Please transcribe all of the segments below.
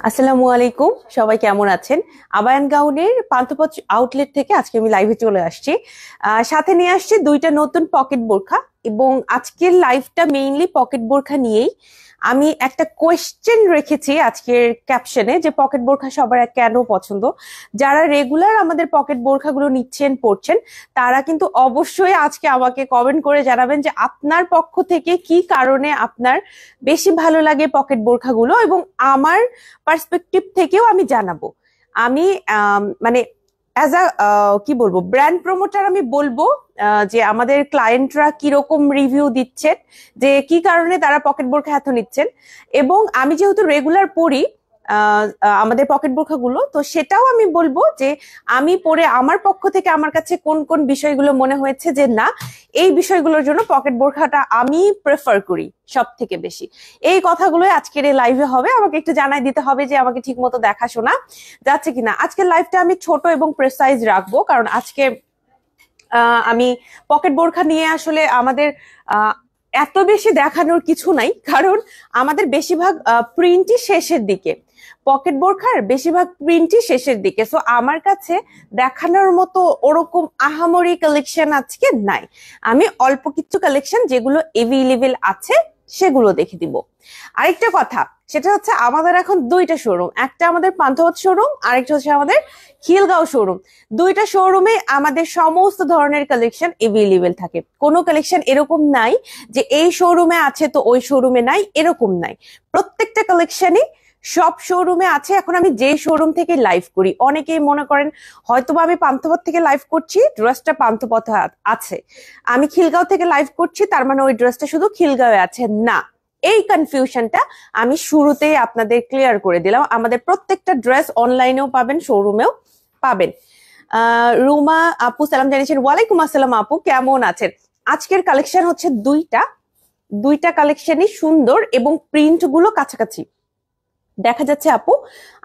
আসসালামু আলাইকুম, সবাই কেমন আছেন? আবায়ান গাউনের পান্থপথ আউটলেট থেকে আজকে আমি লাইভে চলে আসছি। সাথে নিয়ে আসছি দুইটা নতুন পকেট বোরখা, এবং আজকের লাইভটা মেইনলি পকেট বোরখা নিয়েই। আমি একটা কোয়েশ্চেন রেখেছি আজকের ক্যাপশনে, যে পকেট বোরখা সবার কেন পছন্দ। যারা রেগুলার আমাদের পকেট বোরখাগুলো নিচ্ছেন, পড়ছেন, তারা কিন্তু অবশ্যই আজকে আমাকে কমেন্ট করে জানাবেন যে আপনার পক্ষ থেকে কি কারণে আপনার বেশি ভালো লাগে পকেট বোরখাগুলো, এবং আমার পার্সপেক্টিভ থেকেও আমি জানাবো। আমি মানে অ্যাজ আ কি বলবো, ব্র্যান্ড প্রমোটার আমি বলবো যে আমাদের ক্লায়েন্টরা কিরকম রিভিউ দিচ্ছেন, যে কি কারণে তারা পকেট বোরখা এত নিচ্ছেন। এবং আমি যেহেতু রেগুলার পড়ি আমাদের পকেট বোরখাগুলো, তো সেটাও আমি বলবো যে আমি পড়ে আমার পক্ষ থেকে আমার কাছে কোন কোন বিষয়গুলো মনে হয়েছে যে না, এই বিষয়গুলোর জন্য পকেট বোরখাটা আমি প্রেফার করি সব থেকে বেশি। এই কথাগুলোই আজকের এই লাইভে হবে। আমাকে একটু জানাই দিতে হবে যে আমাকে ঠিক মতো দেখাশোনা যাচ্ছে কিনা। আজকের লাইভটা আমি ছোট এবং প্রেসাইজ রাখবো, কারণ আজকে আমি পকেট বোরখা নিয়ে আসলে আমাদের এত বেশি দেখানোর কিছু নাই, কারণ আমাদের বেশিরভাগ প্রিন্টই শেষের দিকে, পকেট বোরখার বেশিরভাগ প্রিন্টই শেষের দিকে। সো আমার কাছে দেখানোর মতো ওরকম আহামরি কালেকশন আজকে নাই। আমি অল্প কিছু কালেকশন যেগুলো এভেলেবেল আছে সেগুলো দেখে দিব। আরেকটা কথা, সেটা হচ্ছে আমাদের এখন দুইটা শোরুম, একটা আমাদের পান্থপথ শোরুম, আরেকটা হচ্ছে আমাদের খিলগাঁও শোরুম। দুইটা শোরুমে আমাদের সমস্ত ধরনের কালেকশন এভেলেবেল থাকে। কোনো কালেকশন এরকম নাই যে এই শোরুমে আছে তো ওই শোরুমে নাই, এরকম নাই। প্রত্যেকটা কালেকশনই সব শোরুমে আছে। এখন আমি যে শোরুম থেকে লাইভ করি, অনেকেই মনে করেন হয়তোবা আমি পান্থপথ থেকে লাইভ করছি, ড্রেসটা পান্থপথে আছে, আমি খিলগাঁও থেকে লাইভ করছি তার মানে ওই ড্রেসটা শুধু খিলগাঁওয়ে আছে, না। এই কনফিউশনটা আমি শুরুতেই আপনাদের ক্লিয়ার করে দিলাম। আমাদের প্রত্যেকটা ড্রেস অনলাইনেও পাবেন, শোরুমেও পাবেন। রুমা আপু সালাম জানিয়েছেন। ওয়ালাইকুম আসসালাম আপু, কেমন আছেন? আজকের কালেকশন হচ্ছে দুইটা কালেকশনই সুন্দর এবং প্রিন্ট গুলো কাছাকাছি দেখা যাচ্ছে। আপু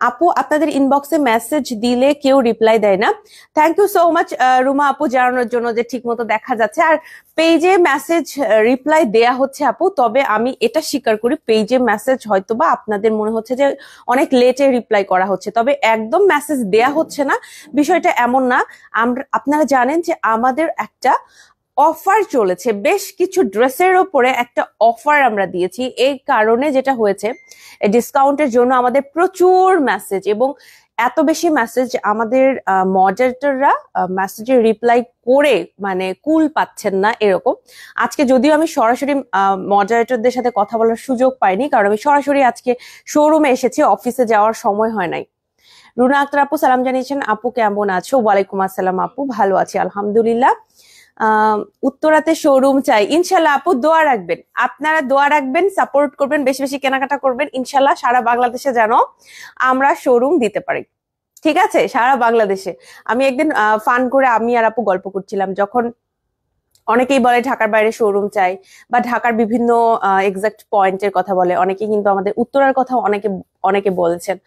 আপু আপনাদের ইনবক্সে মেসেজ দিলে কেউ রিপ্লাই দেয় না। Thank you so much Ruma আপু জানানোর জন্য যে ঠিক মতো দেখা যাচ্ছে। আর পেজে মেসেজ রিপ্লাই দেয়া হচ্ছে আপু, তবে আমি এটা স্বীকার করি পেজে মেসেজ হয়তোবা আপনাদের মনে হচ্ছে যে অনেক লেটে রিপ্লাই করা হচ্ছে, তবে একদম মেসেজ দেয়া হচ্ছে না বিষয়টা এমন না। আপনারা জানেন যে আমাদের একটা অফার চলেছে, বেশ কিছু ড্রেসের ওপরে একটা অফার আমরা দিয়েছি। এই কারণে যেটা হয়েছে, ডিসকাউন্টের জন্য আমাদের প্রচুর মেসেজ, এবং এত বেশি মেসেজ আমাদের মডারেটররা মেসেজের রিপ্লাই করে মানে কুল পাচ্ছেন না এরকম। আজকে যদিও আমি সরাসরি মডারেটরদের সাথে কথা বলার সুযোগ পাইনি, কারণ আমি সরাসরি আজকে শোরুমে এসেছি, অফিসে যাওয়ার সময় হয় নাই। রুনা আক্তার আপু সালাম জানিয়েছেন। আপু কেমন আছো? ওয়ালাইকুম আসসালাম আপু, ভালো আছি আলহামদুলিল্লাহ। উত্তরাতে শোরুম চাই ইনশাল্লাহ আপু, দোয়া রাখবেন, আপনারা দোয়া রাখবেন, সাপোর্ট করবেন, বেশি বেশি কেনাকাটা করবেন, ইনশাল্লাহ সারা বাংলাদেশে যেন আমরা শোরুম দিতে পারি। ঠিক আছে, সারা বাংলাদেশে। আমি একদিন ফান করে আমি আর আপু গল্প করছিলাম, যখন অনেকেই বলে ঢাকার বাইরে শোরুম চাই, বা ঢাকার বিভিন্ন এক্সাক্ট পয়েন্টের কথা বলে, অনেকে কিন্তু আমাদের উত্তরার কথা অনেকে অনেকে বলেছেন,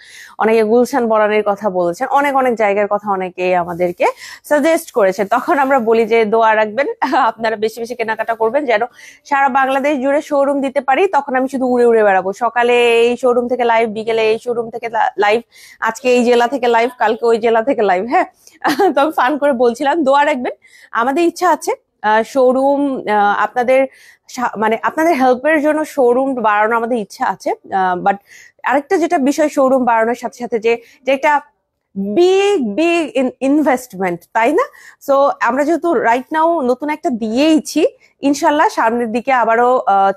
অনেকে গুলশান বরানের কথা বলেছেন, অনেক অনেক জায়গার কথা অনেকে আমাদেরকে সাজেস্ট করেছেন। তখন আমরা বলি যে দোয়া রাখবেন, আপনারা বেশি বেশি কেনাকাটা করবেন যেন সারা বাংলাদেশ জুড়ে শোরুম দিতে পারি। তখন আমি শুধু উড়ে উড়ে বেড়াবো, সকালে এই শোরুম থেকে লাইভ, বিকেলে এই শোরুম থেকে লাইভ, আজকে এই জেলা থেকে লাইভ, কালকে ওই জেলা থেকে লাইভ। হ্যাঁ, তো আমি ফান করে বলছিলাম দোয়া রাখবেন। আমাদের ইচ্ছা আছে শোরুম আপনাদের মানে আপনাদের হেল্পের জন্য শোরুম বাড়ানো আমাদের ইচ্ছা আছে। বাট আরেকটা যেটা বিষয়, শোরুম বাড়ানোর সাথে সাথে যে যেটা বিগ বিগ ইনভেস্টমেন্ট, তাই না? সো আমরা যেহেতু রাইট নাও নতুন একটা দিয়েইছি, ইনশাল্লাহ সামনের দিকে আবারও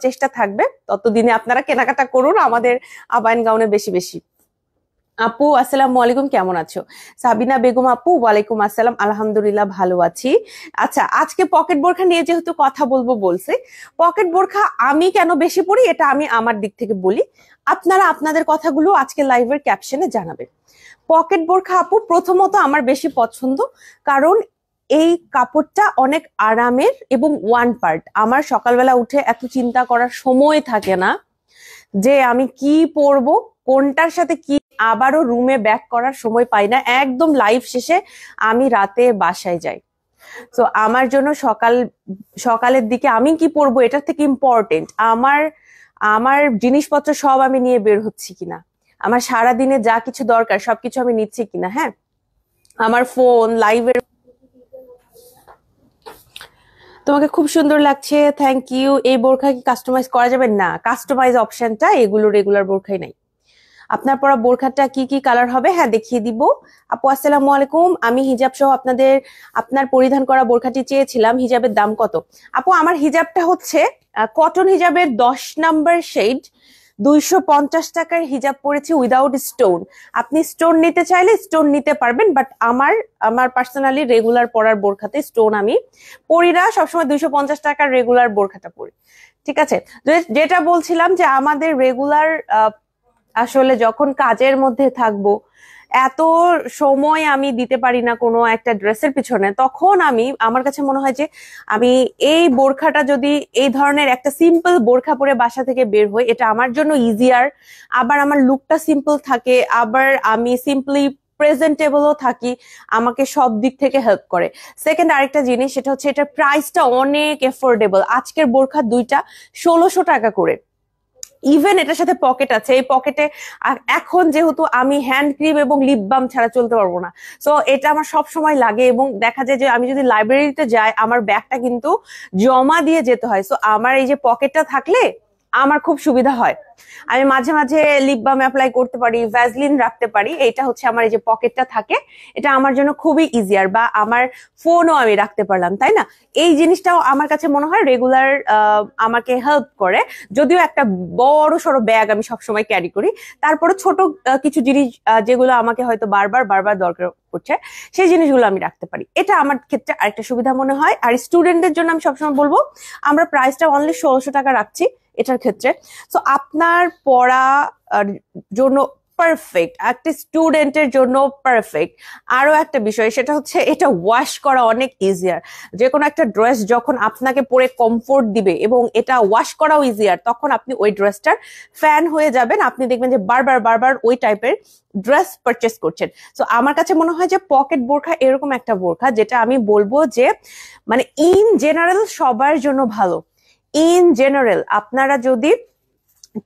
চেষ্টা থাকবে। ততদিনে আপনারা কেনাকাটা করুন আমাদের আবায়ন গাউনে বেশি বেশি। আপু আসসালামু আলাইকুম, কেমন আছো? সাবিনা বেগম আপু ওয়ালাইকুম আসসালাম, আলহামদুলিল্লাহ ভালো আছি। আচ্ছা, আজকে পকেট বোরখা নিয়ে যেহেতু কথা বলবো বলছি, পকেট বোরখা আমি কেন বেশি পড়ি এটা আমি আমার দিক থেকে বলি, আপনারা আপনাদের কথাগুলো আজকে লাইভের ক্যাপশনে জানাবেন। পকেট বোরখা আপু প্রথমত আমার বেশি পছন্দ, কারণ এই কাপড়টা অনেক আরামের এবং ওয়ান পার্ট। আমার সকালবেলা উঠে এত চিন্তা করার সময় থাকে না যে আমি কি পরবো, কোনটার সাথে কি, আবারও রুমে ব্যাক করার সময় পাই না। একদম লাইভ শেষে আমি রাতে বাসায় যাই। তো আমার জন্য সকালের দিকে আমি কি পরবো এটার থেকে ইম্পর্টেন্ট আমার জিনিসপত্র সব আমি নিয়ে বের হচ্ছি কিনা, আমার সারাদিনে যা কিছু দরকার সবকিছু আমি নিচ্ছি কিনা। হ্যাঁ, আমার ফোন লাইভের, তোমাকে খুব সুন্দর লাগছে, থ্যাংক ইউ। এই বোরখা কি কাস্টমাইজ করা যাবে? না, কাস্টমাইজ অপশনটা এগুলো রেগুলার বোরখাই নাই। আপনার পরা বোরখাটা কি কি কালার হবে? হ্যাঁ, দেখিয়ে দিব। আপু আসসালামু আলাইকুম, আমি হিজাব সহ আপনার পরিধান করা বোরখাটি চেয়েছিলাম, হিজাবের দাম কত? আপু আমার হিজাবটা হচ্ছে কটন হিজাবের 10 নাম্বার শেড, 250 টাকার হিজাব পড়েছে উইদাউট স্টোন। আপনি স্টোন নিতে চাইলে স্টোন নিতে পারবেন, বাট আমার পার্সোনালি রেগুলার পরার বোরখাতে স্টোন আমি পরি না, সবসময় 250 টাকার রেগুলার বোরখাটা পরি। ঠিক আছে, যেটা বলছিলাম যে আমাদের রেগুলার আসলে যখন কাজের মধ্যে থাকবো, এত সময় আমি দিতে পারি না কোনো একটা ড্রেসের পিছনে, তখন আমার কাছে মনে হয় যে আমি এই বোরখাটা যদি এই ধরনের একটা সিম্পল বোরখা পরে বাসা থেকে বের হই, এটা আমার জন্য ইজিয়ার। আবার আমার লুকটা সিম্পল থাকে, আবার আমি সিম্পলি প্রেজেন্টেবলও থাকি, আমাকে সব দিক থেকে হেল্প করে। সেকেন্ড আরেকটা জিনিস, সেটা হচ্ছে এটার প্রাইসটা অনেক এফোর্ডেবল। আজকের বোরখা দুইটা 1600 টাকা করে। ইভেন এটার সাথে পকেট আছে, এই পকেটে এখন যেহেতু আমি হ্যান্ড ক্রিম এবং লিপ বাম ছাড়া চলতে পারবো না, সো এটা আমার সব সময় লাগে। এবং দেখা যায় যে আমি যদি লাইব্রেরিতে যাই, আমার ব্যাগটা কিন্তু জমা দিয়ে যেতে হয়, সো আমার এই যে পকেটটা থাকলে আমার খুব সুবিধা হয়। আমি মাঝে মাঝে লিপ বাম অ্যাপ্লাই করতে পারি, ভ্যাসলিন রাখতে পারি, এটা হচ্ছে আমার এই যে পকেটটা থাকে, এটা আমার জন্য খুবই ইজিয়ার। বা আমার ফোনও আমি রাখতে পারলাম, তাই না? এই জিনিসটাও আমার কাছে মনে হয় রেগুলার আমাকে হেল্প করে। যদিও একটা বড় সড়ো ব্যাগ আমি সবসময় ক্যারি করি, তারপরে ছোট কিছু জিনিস যেগুলো আমাকে হয়তো বারবার বারবার দরকার পড়ছে, সেই জিনিসগুলো আমি রাখতে পারি। এটা আমার ক্ষেত্রে আরেকটা সুবিধা মনে হয়। আর স্টুডেন্টদের জন্য আমি সবসময় বলবো, আমরা প্রাইসটা অনলি 1600 টাকা রাখছি এটার ক্ষেত্রে। সো আপনার পড়া জন্য পারফেক্ট, একটা স্টুডেন্টের জন্য পারফেক্ট। আরো একটা বিষয়, সেটা হচ্ছে এটা ওয়াশ করা অনেক ইজিয়ার। যে কোনো একটা ড্রেস যখন আপনাকে পরে কমফোর্ট দিবে এবং এটা ওয়াশ করাও ইজিয়ার, তখন আপনি ওই ড্রেসটার ফ্যান হয়ে যাবেন। আপনি দেখবেন যে বারবার বারবার ওই টাইপের ড্রেস পারচেস করছেন। সো আমার কাছে মনে হয় যে পকেট বোরখা এরকম একটা বোরখা, যেটা আমি বলবো যে মানে ইন জেনারেল সবার জন্য ভালো। ইন জেনারেল আপনারা যদি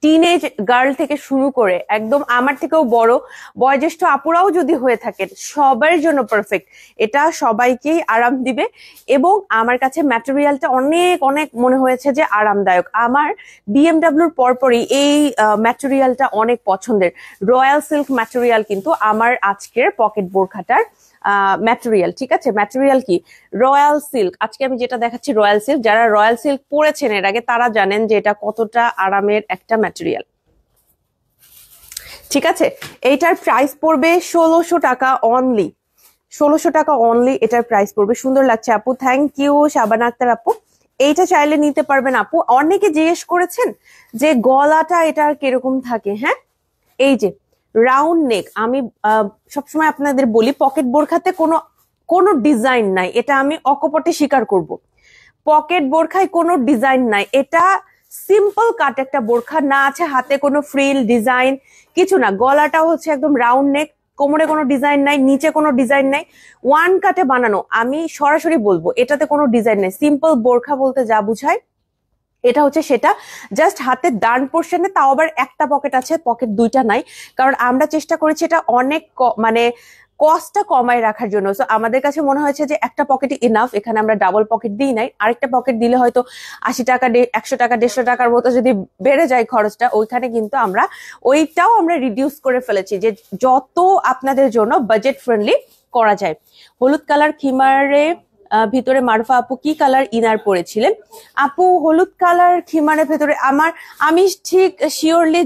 টিনেজ গার্ল থেকে শুরু করে একদম আমার থেকেও বড় বয়োজ্যেষ্ঠ আপুরাও যদি হয়ে থাকেন, সবার জন্য পারফেক্ট। এটা সবাইকেই আরাম দিবে এবং আমার কাছে ম্যাটেরিয়ালটা অনেক অনেক মনে হয়েছে যে আরামদায়ক। আমার বিএমডাব্লিউর পরপরই এই ম্যাটেরিয়ালটা অনেক পছন্দের। রয়্যাল সিল্ক ম্যাটেরিয়াল কিন্তু আমার আজকের পকেট বোরখাটার ম্যাটেরিয়াল। ঠিক আছে, ম্যাটেরিয়াল কি? Royal silk. আজকে আমি যেটা দেখাচ্ছি রয়্যাল সিল্ক। যারা রয়্যাল সিল্ক পরেছেন এর আগে, তারা জানেন যে এটা কতটা আরামের একটা ম্যাটেরিয়াল। ঠিক আছে, এইটার প্রাইস পড়বে 1600 টাকা অনলি। 1600 টাকা অনলি এটার প্রাইস পড়বে। সুন্দর লাগছে আপু, থ্যাংক ইউ শাবানা আক্তার আপু। এইটা চাইলে নিতে পারবেন আপু। অনেকে জিজ্ঞেস করেছেন যে গলাটা এটার কিরকম থাকে। হ্যাঁ, এই যে রাউন্ড নেক। আমি সবসময় আপনাদের বলি, পকেট বোরখাতে কোনো ডিজাইন নাই, এটা আমি অকপটে স্বীকার করব। পকেট বোরখায় কোনো ডিজাইন নাই, এটা সিম্পল কাট একটা বোরখা, না আছে হাতে কোনো ফ্রিল ডিজাইন, কিছু না। গলাটাও হচ্ছে একদম রাউন্ড নেক, কোমরে কোনো ডিজাইন নাই, নিচে কোনো ডিজাইন নাই, ওয়ান কাটে বানানো। আমি সরাসরি বলবো এটাতে কোনো ডিজাইন নাই। সিম্পল বোরখা বলতে যা বুঝায় এটা হচ্ছে সেটা। জাস্ট হাতের ডান পোর্শনে তাও আবার একটা পকেট আছে, পকেট দুইটা নাই, কারণ আমরা চেষ্টা করেছি এটা অনেক মানে কস্টটা কমায় রাখার জন্য। সো আমাদের কাছে মনে হয়েছে যে একটা পকেটই ইনাফ। এখানে আমরা ডাবল পকেট দিই নাই। আরেকটা পকেট দিলে হয়তো 80 টাকা 100 টাকা 150 টাকার মতো যদি বেড়ে যায় খরচটা, ওইখানে কিন্তু ওইটাও আমরা রিডিউস করে ফেলেছি, যে যত আপনাদের জন্য বাজেট ফ্রেন্ডলি করা যায়। হলুদ কালার খিমারে ভিতরে মারুফা আপু কি কালার ইনার পরেছিলেন? আপু হলুদ কালার খিমারের ভেতরে আমি ঠিক শিওরলি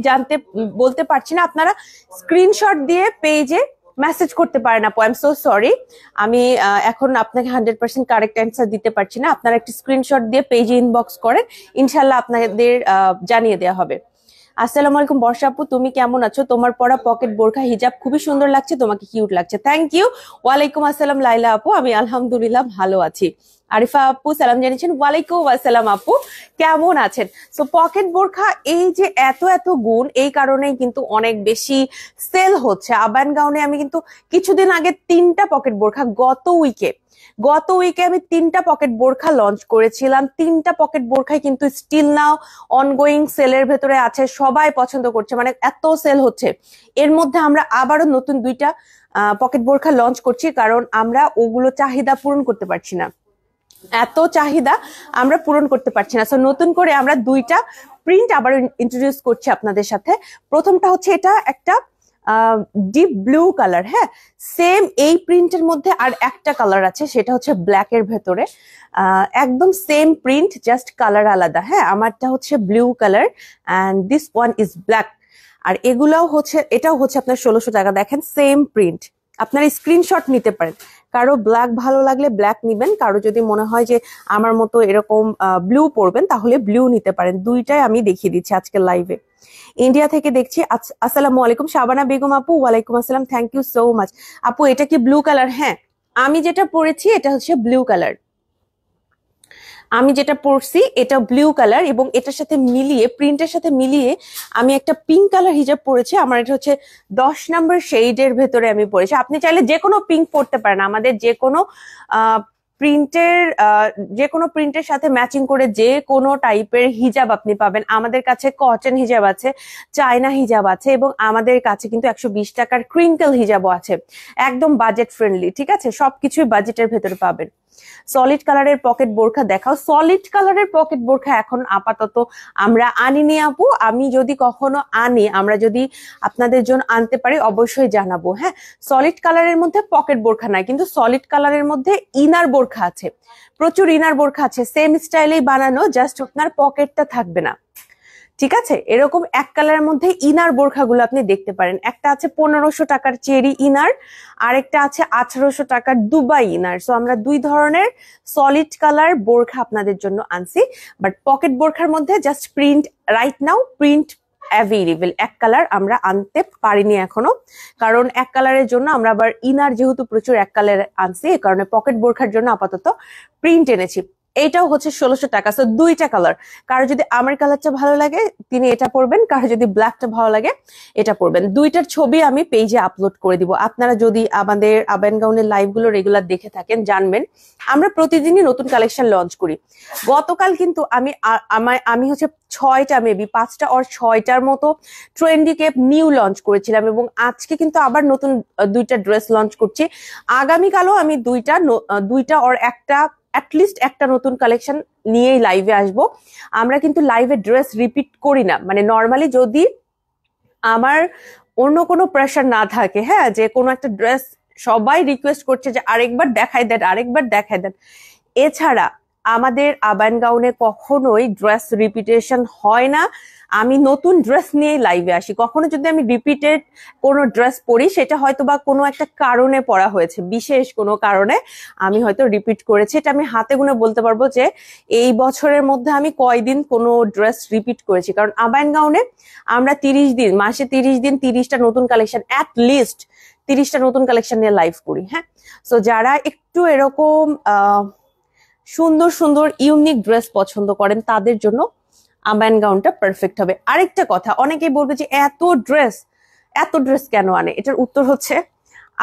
বলতে পারছি না। আপনারা স্ক্রিনশট দিয়ে পেজে মেসেজ করতে পারেন আপু। আই এম সো সরি, আমি এখন আপনাকে 100% কারেক্ট অ্যান্সার দিতে পারছি না। আপনারা একটি স্ক্রিনশট দিয়ে পেজে ইনবক্স করেন, ইনশাল্লাহ আপনাদের জানিয়ে দেওয়া হবে। আসসালামু আলাইকুম বর্ষা আপু, তুমি কেমন আছো? তোমার পরা পকেট বোরখা হিজাব খুবই সুন্দর লাগছে, তোমাকে কিউট লাগছে। Thank you. ওয়ালাইকুম আসসালাম লাইলা আপু, আমি আলহামদুলিল্লাহ ভালো আছি। আরিফা আপু সালাম জানিয়েছেন, ওয়ালাইকুম আসসালাম আপু, কেমন আছেন? সো পকেট বোরখা এই যে এত এত গুণ, এই কারণেই কিন্তু অনেক বেশি সেল হচ্ছে। আবায়ান গাউনে আমি কিন্তু কিছুদিন আগে 3টা পকেট বোরখা গত উইকে গত উইকে আমি 3টা পকেট বোরখা লঞ্চ করেছিলাম, 3টা পকেট বোরখাই কিন্তু স্টিল নাও অনগোয়িং সেলের ভেতরে আছে, সবাই পছন্দ করছে, মানে এত সেল হচ্ছে। এর মধ্যে আমরা আবারও নতুন 2টা পকেট বোরখা লঞ্চ করছি, কারণ আমরা ওগুলো চাহিদা পূরণ করতে পারছি না, এত চাহিদা আমরা পূরণ করতে পারছি না। সো নতুন করে আমরা 2টা প্রিন্ট আবার ইন্ট্রোডিউস করছি আপনাদের সাথে। প্রথমটা হচ্ছে এটা একটা ডিপ ব্লু কালার, হ্যাঁ, সেম এই প্রিন্টের মধ্যে আর একটা কালার আছে, সেটা হচ্ছে ব্ল্যাক এর ভেতরে, একদম সেম প্রিন্ট, জাস্ট কালার আলাদা। হ্যাঁ, আমারটা হচ্ছে blue colour and this one is black. আর এগুলাও হচ্ছে, এটাও হচ্ছে আপনার 1600 টাকা। দেখেন সেম প্রিন্ট, আপনারা স্ক্রিনশট নিতে পারেন। কারো ব্ল্যাক ভালো লাগলে ব্ল্যাক নিবেন, কারো যদি মনে হয় যে আমার মতো এরকম ব্লু পরবেন তাহলে ব্লু নিতে পারেন। 2টাই আমি দেখিয়ে দিচ্ছি আজকে লাইভে। ইন্ডিয়া থেকে দেখছি। আসসালামু আলাইকুম শাবানা বেগম আপু। ওয়ালাইকুম আসসালাম, থ্যাংক ইউ সো মাচ। আপু এটা কি ব্লু কালার? হ্যাঁ, আমি যেটা পরেছি এটা হচ্ছে ব্লু কালার, আমি যেটা পরছি এটা ব্লু কালার, এবং এটার সাথে মিলিয়ে, প্রিন্টের সাথে মিলিয়ে আমি একটা পিঙ্ক কালার হিজাব পরেছি। আমার এটা হচ্ছে 10 নম্বর শেডের ভেতরে আমি পরেছি। আপনি চাইলে যে কোনো পিঙ্ক পরতে পারেন, আমাদের যে কোনো প্রিন্টের প্রিন্টের সাথে ম্যাচিং করে যে কোনো টাইপের হিজাব আপনি পাবেন। আমাদের কাছে কটন হিজাব আছে, চায়না হিজাব আছে, এবং আমাদের কাছে কিন্তু 120 টাকার ক্রিঙ্কল হিজাবও আছে, একদম বাজেট ফ্রেন্ডলি। ঠিক আছে, সবকিছুই বাজেটের ভেতরে পাবেন। সলিড কালারের পকেট বোরখা দেখাও। সলিড কালারের পকেট বোরখা এখন আপাতত আমরা আনিনি আপু, আমি যদি কখনো আনি, আমরা যদি আপনাদের জন্য আনতে পারি অবশ্যই জানাবো। হ্যাঁ, সলিড কালারের মধ্যে পকেট বোরখা নাই, কিন্তু সলিড কালারের মধ্যে ইনার বোরখা আছে, প্রচুর ইনার বোরখা আছে, সেম স্টাইলেই বানানো, জাস্ট আপনার পকেটটা থাকবে না। ঠিক আছে, এরকম এক কালারের মধ্যে ইনার বোরখাগুলো আপনি দেখতে পারেন। একটা আছে 1500 টাকার চেরি ইনার, আরেকটা আছে 1800 টাকার দুবাই ইনার। সো আমরা 2 ধরনের সলিড কালার বোরখা আপনাদের জন্য আনছি, বাট পকেট বোরখার মধ্যে just print, right now print available. এক কালার আমরা আনতে পারিনি এখনো, কারণ এক কালারের জন্য আমরা আবার ইনার যেহেতু প্রচুর এক কালার আনছি, এই কারণে পকেট বোরখার জন্য আপাতত প্রিন্ট এনেছি। এইটাও হচ্ছে 1600 টাকা। সো 2টা কালার, কারো যদি আমার কালারটা ভালো লাগে তিনি এটা পরবেন, কারো যদি ব্ল্যাকটা ভালো লাগে এটা পরবেন। 2টার ছবি আমি পেজে আপলোড করে দিব। আপনারা যদি আমাদের আবায়ান গাউনের লাইভগুলো রেগুলার দেখে থাকেন জানবেন আমরা প্রতিদিনই নতুন কালেকশন লঞ্চ করি। গতকাল কিন্তু আমি হচ্ছে 6টা, মেবি 5টা অর 6টার মতো ট্রেন্ডি কেপ নিউ লঞ্চ করেছিলাম, এবং আজকে কিন্তু আবার নতুন 2টা ড্রেস লঞ্চ করছি। আগামীকালও আমি 2টা অর অ্যাটলিস্ট একটা নতুন কালেকশন নিয়েই লাইভে আসবো। আমরা কিন্তু লাইভে ড্রেস রিপিট করি না, মানে নর্মালি যদি আমার অন্য কোনো প্রেশার না থাকে, হ্যাঁ, যে কোনো একটা ড্রেস সবাই রিকোয়েস্ট করছে যে আরেকবার দেখাই দেন, আরেকবার দেখাই দেন, এছাড়া আমাদের আবায়ান গাউনে কখনোই ড্রেস রিপিটেশন হয় না। আমি নতুন ড্রেস নিয়ে লাইভে আসি। কখনো যদি আমি রিপিটেড কোনো ড্রেস পরি, সেটা হয়তো বা কোনো একটা কারণে পরা হয়েছে, বিশেষ কোনো কারণে আমি হয়তো রিপিট করেছি। এটা আমি হাতে গুনে বলতে পারবো যে এই বছরের মধ্যে আমি কয়দিন কোনো ড্রেস রিপিট করেছি, কারণ আবায়ান গাউনে আমরা 30 দিন, মাসে 30 দিন 30টা নতুন কালেকশন, অ্যাট লিস্ট 30টা নতুন কালেকশন নিয়ে লাইভ করি। হ্যাঁ, সো যারা একটু এরকম সুন্দর সুন্দর ইউনিক ড্রেস পছন্দ করেন তাদের জন্য আবায়ান গাউনটা পারফেক্ট হবে। আরেকটা কথা, অনেকেই বলবে যে এত ড্রেস কেন আনে? এটার উত্তর হচ্ছে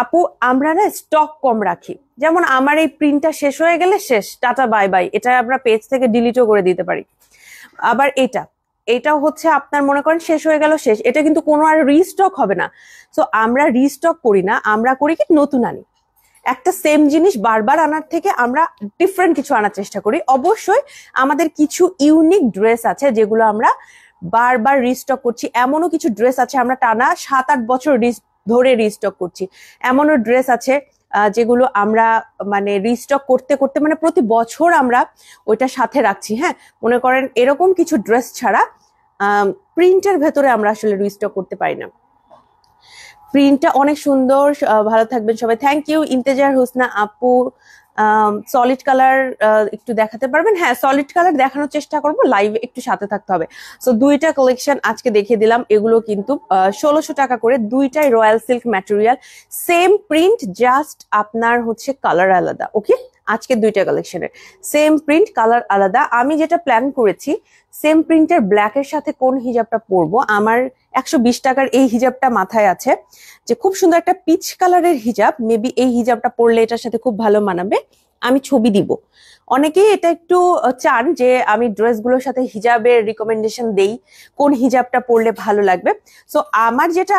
আপু, আমরা না স্টক কম রাখি। যেমন আমার এই প্রিন্টটা শেষ হয়ে গেলে শেষ, টাটা বাই বাই, এটা আমরা পেজ থেকে ডিলিটও করে দিতে পারি। আবার এটাও হচ্ছে আপনার মনে করেন শেষ হয়ে গেল, শেষ, এটা কিন্তু কোনো আর রিস্টক হবে না। সো আমরা রিস্টক করি না, আমরা করি কি নতুন আনি। একটা সেম জিনিস বারবার আনার থেকে আমরা ডিফারেন্ট কিছু আনার চেষ্টা করি। অবশ্যই আমাদের কিছু ইউনিক ড্রেস আছে যেগুলো আমরা বারবার রিস্টক করছি, এমনও কিছু ড্রেস আছে আমরা টানা 7-8 বছর ধরে রিস্টক করছি। এমনও ড্রেস আছে যেগুলো আমরা মানে রিস্টক করতে করতে মানে প্রতি বছর আমরা ওইটা সাথে রাখছি। হ্যাঁ, মনে করেন এরকম কিছু ড্রেস ছাড়া প্রিন্টের ভেতরে আমরা আসলে রিস্টক করতে পারি না। প্রিন্টটা অনেক সুন্দর, ভালো থাকবেন সবাই। থ্যাংক ইউ ইন্তেজার হোসনা আপু। সলিড কালার একটু দেখাতে পারবেন? হ্যাঁ, সলিড কালার দেখানোর চেষ্টা করবো, লাইভে একটু সাথে থাকতে হবে। সো 2টা কালেকশন আজকে দেখিয়ে দিলাম, এগুলো কিন্তু 1600 টাকা করে, 2টাই royal silk material, same print, just আপনার হচ্ছে কালার আলাদা। ওকে, আজকে 2টা কালেকশনের সেম প্রিন্ট, কালার আলাদা। আমি যেটা প্ল্যান করেছি, সেম প্রিন্টের ব্ল্যাকের সাথে কোন হিজাবটা পরবো, আমার 120 টাকার এই হিজাবটা মাথায় আছে, যে খুব সুন্দর একটা পিচ কালারের হিজাব, মেবি এই হিজাবটা পরলে এটার সাথে খুব ভালো মানাবে। আমি ছবি দিব। অনেকেই এটা একটু চান যে আমি ড্রেসগুলোর সাথে হিজাবের রিকমেন্ডেশন দেই, কোন হিজাবটা পরলে ভালো লাগবে। সো আমার যেটা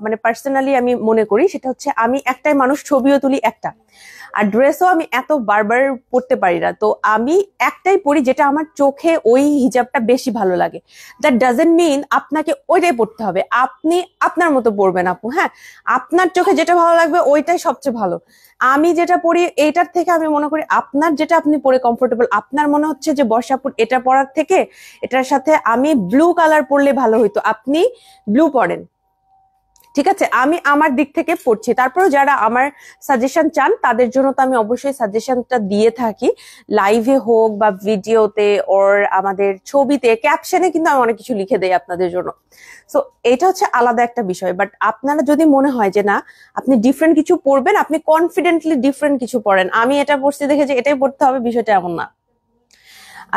মানে পার্সোনালি আমি মনে করি সেটা হচ্ছে আমি একটাই মানুষ, ছবিও তুলি একটা, আর ড্রেসও আমি এত বারবার পরতে পারি না। তো আমি একটাই পরি যেটা আমার চোখে ওই হিজাবটা বেশি ভালো লাগে। দ্যাট ডাজেন্ট মিন আপনাকে ওইটাই পরতে হবে, আপনি আপনার মতো পরবেন আপু। হ্যাঁ, আপনার চোখে যেটা ভালো লাগবে ওইটাই সবচেয়ে ভালো। আমি যেটা পরি এইটার থেকে আমি মনে করি আপনার যেটা আপনি পরে কমফোর্টেবল, আপনার মনে হচ্ছে যে বর্ষাপুর এটা পরার থেকে এটার সাথে আমি ব্লু কালার পরলে ভালো হইতো, আপনি ব্লু পরেন। ঠিক আছে, আমি আমার দিক থেকে পড়ছি। তারপরে যারা আমার সাজেশন চান তাদের জন্য তো আমি অবশ্যই সাজেশনটা দিয়ে থাকি, লাইভে হোক বা ভিডিওতে ওর আমাদের ছবিতে, ক্যাপশনে কিন্তু আমি অনেক কিছু লিখে দেই আপনাদের জন্য। সো এটা হচ্ছে আলাদা একটা বিষয়। বাট আপনারা যদি মনে হয় যে না আপনি ডিফারেন্ট কিছু পড়বেন, আপনি কনফিডেন্টলি ডিফারেন্ট কিছু পড়েন, আমি এটা পড়ছি দেখে যে এটাই পড়তে হবে, বিষয়টা এমন না।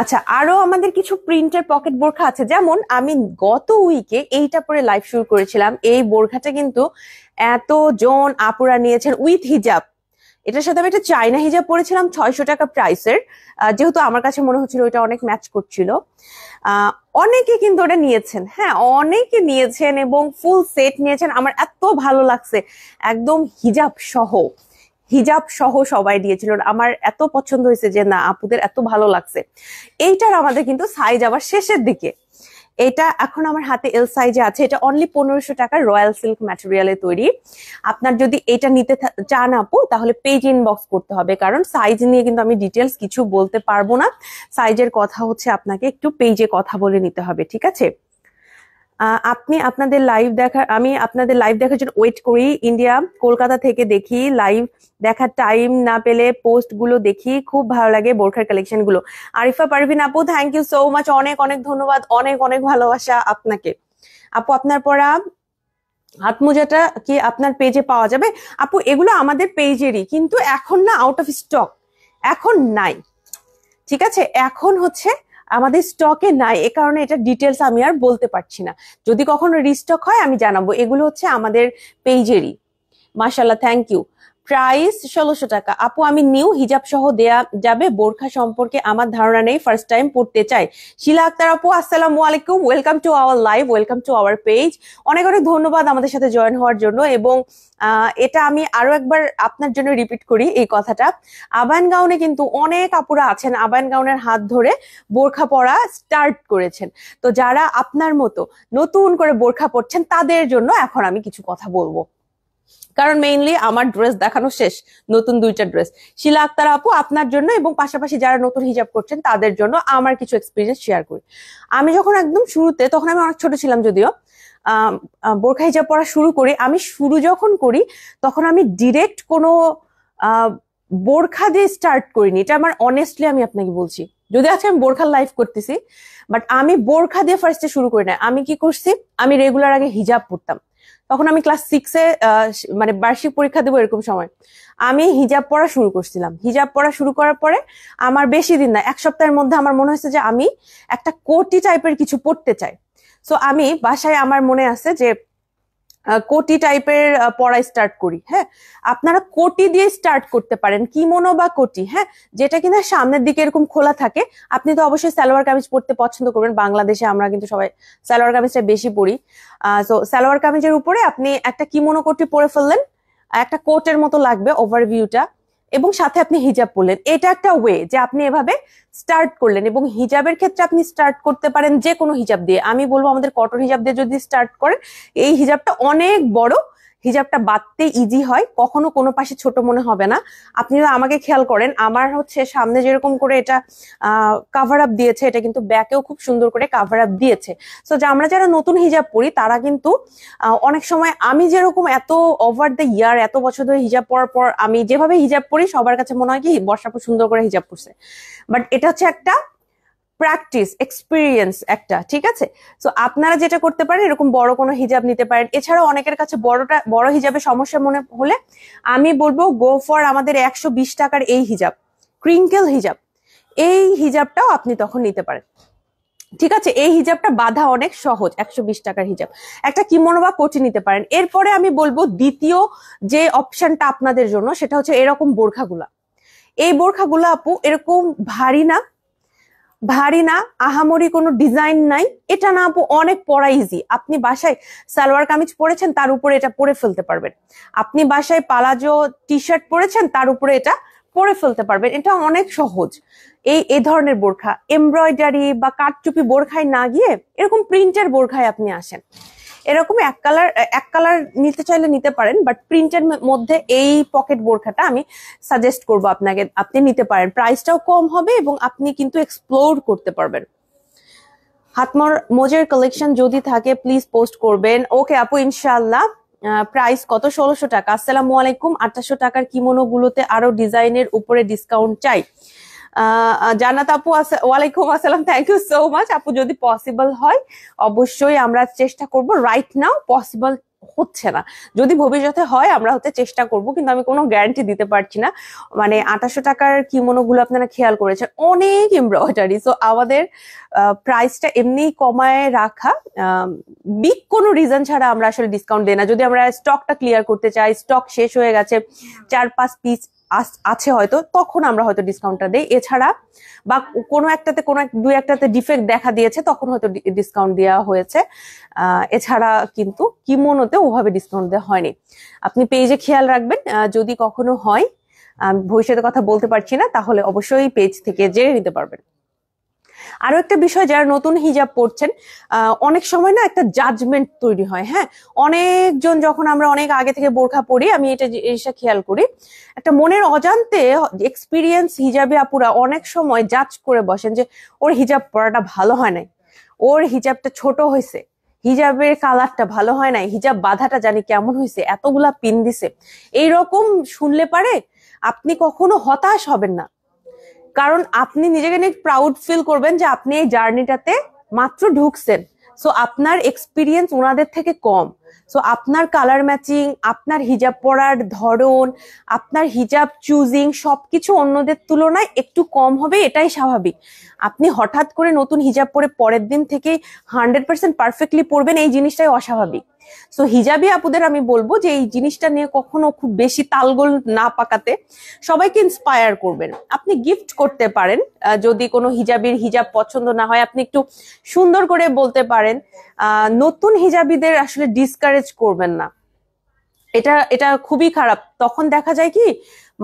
আচ্ছা, আরো আমাদের কিছু প্রিন্টের পকেট বোরখা আছে, যেমন আমি গত উইকে এইটা পরে লাইভ শুরু করেছিলাম। এই বোরখাটা কিন্তু এতজন আপুরা নিয়েছেন উইথ হিজাব। এটার সাথে আমি একটা চাইনা হিজাব পরেছিলাম 600 টাকা প্রাইসের, যেহেতু আমার কাছে মনে হচ্ছিল ওইটা অনেক ম্যাচ করছিল। অনেকে কিন্তু ওটা নিয়েছেন, হ্যাঁ অনেকে নিয়েছেন এবং ফুল সেট নিয়েছেন। আমার এত ভালো লাগছে, একদম হিজাব সহ, হিজাব সহ সবাই দিয়েছিল। আমার এত পছন্দ হয়েছে যে না আপুদের এত ভালো লাগছে। এইটার আমাদের কিন্তু সাইজ আবার শেষের দিকে। এটা এখন আমার হাতে এল সাইজে আছে। এটা অনলি 1500 টাকার রয়্যাল সিল্ক ম্যাটেরিয়ালে তৈরি। আপনার যদি এটা নিতে চান আপু তাহলে পেজ ইনবক্স করতে হবে, কারণ সাইজ নিয়ে কিন্তু আমি ডিটেলস কিছু বলতে পারবো না। সাইজের কথা হচ্ছে আপনাকে একটু পেজে কথা বলে নিতে হবে, ঠিক আছে? আমি আপনাদের লাইভ দেখার জন্য ওয়েট করি। ইন্ডিয়া, কলকাতা থেকে দেখি, লাইভ দেখার টাইম না পেলে পোস্ট গুলো দেখি, খুব ভালো লাগে বোরখার কালেকশন গুলো। আরিফা পারভিন আপু, থ্যাংক ইউ সো মাচ, অনেক অনেক ধন্যবাদ, অনেক অনেক ভালোবাসা আপনাকে। আপু আপনার পরা হাত মোজাটা কি আপনার পেজে পাওয়া যাবে? আপু এগুলো আমাদের পেজেরই, কিন্তু এখন না আউট অফ স্টক, এখন নাই। ঠিক আছে, এখন হচ্ছে আমাদের স্টকে নাই, এ কারণে এটা ডিটেলস আমি আর বলতে পারছি না। যদি কখনো রিস্টক হয় আমি জানাবো। এগুলো হচ্ছে আমাদের পেজেরই। মাশাআল্লাহ, থ্যাংক ইউ। প্রাইস 1600 টাকা। আপু আমি নিউ, হিজাব সহ দেয়া যাবে? বোরখা সম্পর্কে আমার ধারণা নেই, ফার্স্ট টাইম পড়তে চাই। শিলা আক্তার আপু, আসসালামু আলাইকুম, welcome to our live, welcome to our page. অনেক অনেক ধন্যবাদ আমাদের সাথে জয়েন হওয়ার জন্য। এবং এটা আমি আরো একবার আপনার জন্য রিপিট করি এই কথাটা, আবায়ান গাউনে কিন্তু অনেক আপুরা আছেন আবায়ান গাউনের হাত ধরে বোরখা পরা স্টার্ট করেছেন। তো যারা আপনার মতো নতুন করে বোরখা পরছেন তাদের জন্য এখন আমি কিছু কথা বলবো, কারণ মেইনলি আমার ড্রেস দেখানো শেষ, নতুন 2টা ড্রেস। শিলা আক্তার আপু আপনার জন্য এবং পাশাপাশি যারা নতুন হিজাব করছেন তাদের জন্য আমার কিছু এক্সপিরিয়েন্স শেয়ার করি। আমি যখন একদম শুরুতে, তখন আমি অনেক ছোট ছিলাম যদিও, বোরখা হিজাব পরা শুরু করি। আমি শুরু যখন করি তখন আমি ডিরেক্ট কোনো বোরখা দিয়ে স্টার্ট করিনি, এটা আমার অনেস্টলি আমি আপনাকে বলছি। যদি আজকে আমি বোরখার লাইফ করতেছি, বাট আমি বোরখা দিয়ে ফার্স্টে শুরু করি না। আমি কি করছি, আমি রেগুলার আগে হিজাব পরতাম। তখন আমি ক্লাস 6-এ মানে বার্ষিক পরীক্ষা দেবো এরকম সময় আমি হিজাব পড়া শুরু করছিলাম। হিজাব পড়া শুরু করার পরে আমার বেশি দিন না, 1 সপ্তাহের মধ্যে আমার মনে হয়েছে যে আমি একটা কোটি টাইপের কিছু পড়তে চাই। সো আমি বাসায়, আমার মনে আছে যে কোটি টাইপের পড়া স্টার্ট করি। হ্যাঁ, আপনারা কোটি দিয়ে স্টার্ট করতে পারেন, কিমোনো বা কোটি, হ্যাঁ, যেটা কিনা সামনের দিকে এরকম খোলা থাকে। আপনি তো অবশ্যই সালোয়ার কামিজ পরতে পছন্দ করবেন, বাংলাদেশে আমরা কিন্তু সবাই সালোয়ার কামিজটা বেশি পরি। তো সালোয়ার কামিজের উপরে আপনি একটা কিমোনো কোটি পরে ফেললেন, একটা কোটের মতো লাগবে ওভারভিউটা, এবং সাথে আপনি হিজাব পরলেন। এটা একটা ওয়ে যে আপনি এভাবে স্টার্ট করলেন। এবং হিজাবের ক্ষেত্রে আপনি স্টার্ট করতে পারেন যে কোনো হিজাব দিয়ে। আমি বলবো আমাদের কটন হিজাব দিয়ে যদি স্টার্ট করেন, এই হিজাবটা অনেক বড়, হিজাবটা বাঁধতে ইজি হয়, কখনো কোনো পাশে ছোট মনে হবে না। আপনি যদি আমাকে খেয়াল করেন, আমার হচ্ছে সামনে যেরকম করে এটা কাভার আপ দিয়েছে, এটা কিন্তু ব্যাকেও খুব সুন্দর করে কাভার আপ দিয়েছে। সো আমরা যারা নতুন হিজাব পরি তারা কিন্তু অনেক সময়, আমি যেরকম এত ওভার দ্য ইয়ার, এত বছর ধরে হিজাব পরার পর আমি যেভাবে হিজাব পরি সবার কাছে মনে হয় কি বর্ষাপু সুন্দর করে হিজাব পরছে, বাট এটা হচ্ছে একটা প্র্যাকটিস, এক্সপিরিয়েন্স একটা, ঠিক আছে? সো আপনারা যেটা করতে পারেন, এরকম বড় কোনো হিজাব নিতে পারেন। এছাড়াও অনেকের কাছে বড় হিজাবে সমস্যা মনে হলে আমি বলবো গো ফর আমাদের 120 টাকার এই হিজাব, ক্রিঙ্কেল হিজাব, এই হিজাবটাও আপনি তখন নিতে পারেন। ঠিক আছে, এই হিজাবটা বাঁধা অনেক সহজ, 120 টাকার হিজাব। একটা কিমোনো বা কোটি নিতে পারেন। এরপরে আমি বলবো দ্বিতীয় যে অপশনটা আপনাদের জন্য, সেটা হচ্ছে এরকম বোরখাগুলা। এই বোরখাগুলো আপু এরকম ভারী না, আহামরি কোনো ডিজাইন নাই, এটা না আপু, অনেক পরা ইজি। আপনি বাসায় সালোয়ার কামিজ পরেছেন, তার উপরে এটা পরে ফেলতে পারবেন। আপনি বাসায় পালাজো টি শার্ট পরেছেন, তার উপরে এটা পরে ফেলতে পারবেন। এটা অনেক সহজ। এই ধরনের বোরখা এমব্রয়ডারি বা কাঠচুপি বোরখায় না গিয়ে এরকম প্রিন্টের বোরখায় আপনি আসেন। এরকম এক কালার নিতে চাইলে নিতে পারেন, বাট প্রিন্টের মধ্যে এই পকেট বোরখাটা আমি সাজেস্ট করব আপনাকে, আপনি নিতে পারেন। প্রাইসটাও কম হবে এবং আপনি কিন্তু এক্সপ্লোর করতে পারবেন। হাতমোর মোজের কালেকশন যদি থাকে প্লিজ পোস্ট করবেন। ওকে আপু, ইনশাআল্লাহ। প্রাইস কত? 1600 টাকা। আসসালামু আলাইকুম। 2800 টাকার কিমোনো গুলোতে আরো ডিজাইনের উপরে ডিসকাউন্ট চাই। জান্নাত আপু, ওয়ালাইকুম আসসালাম, থ্যাংক ইউ সো মাচ আপু। যদি পসিবল হয় অবশ্যই আমরা চেষ্টা করব। রাইট নাও পসিবল হচ্ছে না, যদি ভবিষ্যতে হয় আমরা চেষ্টা করব, কিন্তু আমি কোনো গ্যারান্টি দিতে পারছি না। মানে 2800 টাকার কিমোনো গুলো আপনারা খেয়াল করেছেন, অনেক এমব্রয়ডারি। সো আমাদের প্রাইসটা এমনি কমায় রাখা, বিগ কোনো রিজন ছাড়া আমরা আসলে ডিসকাউন্ট দেই না। যদি আমরা স্টকটা ক্লিয়ার করতে চাই, স্টক শেষ হয়ে গেছে, 4-5 পিস আছে হয়তো, তখন আমরা হয়তো ডিসকাউন্টটা দেই। এছাড়া বা কোনো একটাতে দুই একটাতে ডিফেক্ট দেখা দিয়েছে, তখন হয়তো ডিসকাউন্ট দেওয়া হয়েছে। এছাড়া কিন্তু কিমোনোতে ওভাবে ডিসকাউন্ট দেওয়া হয়নি। আপনি পেজে খেয়াল রাখবেন, যদি কখনো হয়, ভবিষ্যতে কথা বলতে পারছি না, তাহলে অবশ্যই পেজ থেকে জেনে নিতে পারবেন। আরো একটা বিষয়, যারা নতুন হিজাব পড়ছেন, অনেক সময় না একটা জাজমেন্ট তৈরি হয়। হ্যাঁ, অনেকজন যখন আমরা অনেক আগে থেকে বোরখা পড়ি, আমি এটা খেয়াল করি, একটা মনের অজান্তে এক্সপিরিয়েন্স হিজাবি আপুরা অনেক সময় জাজ করে বসেন যে ওর হিজাব পরাটা ভালো হয় নাই, ওর হিজাবটা ছোট হয়েছে, হিজাবের কালারটা ভালো হয় নাই, হিজাব বাঁধাটা জানি কেমন হয়েছে, এতগুলা পিন দিছে। এইরকম শুনলে পারে আপনি কখনো হতাশ হবেন না, কারণ আপনি নিজেকে নিয়ে প্রাউড ফিল করবেন যে আপনি এই জার্নিটাতে মাত্র ঢুকছেন। সো আপনার এক্সপিরিয়েন্স ওনাদের থেকে কম। সো আপনার কালার ম্যাচিং, আপনার হিজাব পরার ধরন, আপনার হিজাব চুজিং সবকিছু অন্যদের তুলনায় একটু কম হবে, এটাই স্বাভাবিক। আপনি হঠাৎ করে নতুন হিজাব পরে পরের দিন থেকে 100% পারফেক্টলি পরবেন, এই জিনিসটাই অস্বাভাবিক। সো হিজাবি আপুদের আমি বলবো যে এই জিনিসটা নিয়ে কখনো খুব বেশি তালগোল না পাকাতে, সবাইকে ইন্সপায়ার করবেন। আপনি গিফট করতে পারেন, যদি কোনো হিজাবির হিজাব পছন্দ না হয় আপনি একটু সুন্দর করে বলতে পারেন। নতুন হিজাবিদের আসলে ডিসকারেজ করবেন না, এটা খুবই খারাপ। তখন দেখা যায় কি,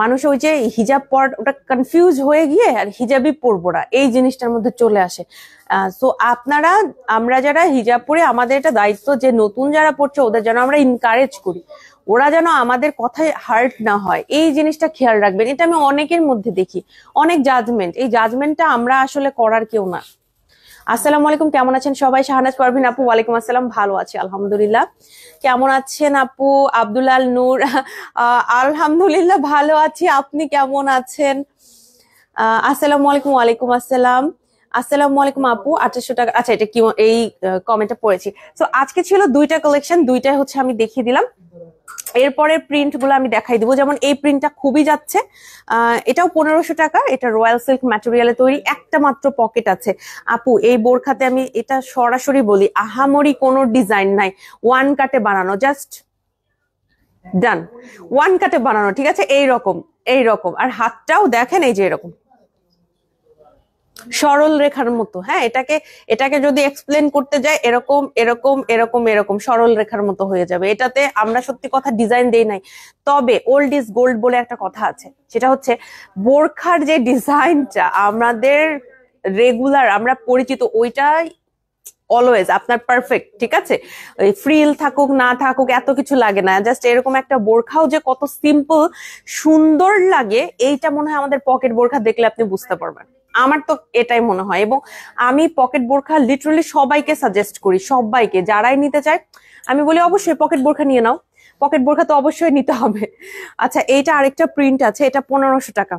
মানুষ ওই যে হিজাব পর ওটা কনফিউজ হয়ে গিয়ে আর হিজাবই পরবো না, এই জিনিসটার মধ্যে চলে আসে। সো আমরা যারা হিজাব পরে, আমাদের এটা দায়িত্ব যে নতুন যারা পড়ছে ওদের যেন আমরা এনকারেজ করি, ওরা যেন আমাদের কথায় হার্ট না হয়, এই জিনিসটা খেয়াল রাখবেন। এটা আমি অনেকের মধ্যে দেখি, অনেক জাজমেন্ট, এই জাজমেন্টটা আমরা আসলে করার কেউ না। আসসালামু আলাইকুম, কেমন আছেন সবাই? শাহনাজ পারভিন আপু, ওয়ালাইকুম আসসালাম, ভালো আছি আলহামদুলিল্লাহ। কেমন আছেন আপু? আব্দুলাল নূর, আলহামদুলিল্লাহ ভালো আছি, আপনি কেমন আছেন? আসসালামু আলাইকুম। ওয়ালাইকুম আসসালাম। আসসালামু আলাইকুম আপু, 2800 টাকা। আচ্ছা, এটা কি এই কমেন্টটা পড়েছি। তো আজকে ছিল দুইটা কালেকশন, দুইটাই আমি দেখিয়ে দিলাম। এরপরে প্রিন্ট গুলো আমি দেখাই দিব। যেমন এই প্রিন্টটা খুবই যাচ্ছে, এটাও 1500 টাকা। এটা রয়্যাল সিল্ক ম্যাটেরিয়ালে তৈরি, একটা মাত্র পকেট আছে। আপু এই বোরখাতে আমি এটা সরাসরি বলি, আহামরি কোনো ডিজাইন নাই, ওয়ান কাটে বানানো, জাস্ট ডান, ওয়ান কাটে বানানো, ঠিক আছে? এইরকম আর হাতটাও দেখেন, এই যে এরকম সরল রেখার মতো। হ্যাঁ, এটাকে যদি এক্সপ্লেন করতে যাই, এরকম সরল রেখার মতো হয়ে যাবে। এটাতে আমরা সত্যি কথা ডিজাইন দেই নাই, তবে ওল্ড ইজ গোল্ড বলে একটা কথা আছে, সেটা হচ্ছে বোরখার যে ডিজাইনটা আমাদের রেগুলার আমরা পরিচিত, ওইটাই অলওয়েজ আপনার পারফেক্ট, ঠিক আছে? ওই ফ্রিল থাকুক না থাকুক এত কিছু লাগে না, জাস্ট এরকম একটা বোরখাও যে কত সিম্পল সুন্দর লাগে, এইটা মনে হয় আমাদের পকেট বোরখা দেখলে আপনি বুঝতে পারবেন। আমার তো এটাই মনে হয়, এবং আমি পকেট বোরখা লিটারালি সবাইকে সাজেস্ট করি, সবাইকে যারাই নিতে চায় আমি বলি অবশ্যই পকেট বোরখা নিয়ে নাও, পকেট বোরখা তো অবশ্যই নিতে হবে। আচ্ছা, এইটা আরেকটা প্রিন্ট আছে, এটা 1500 টাকা,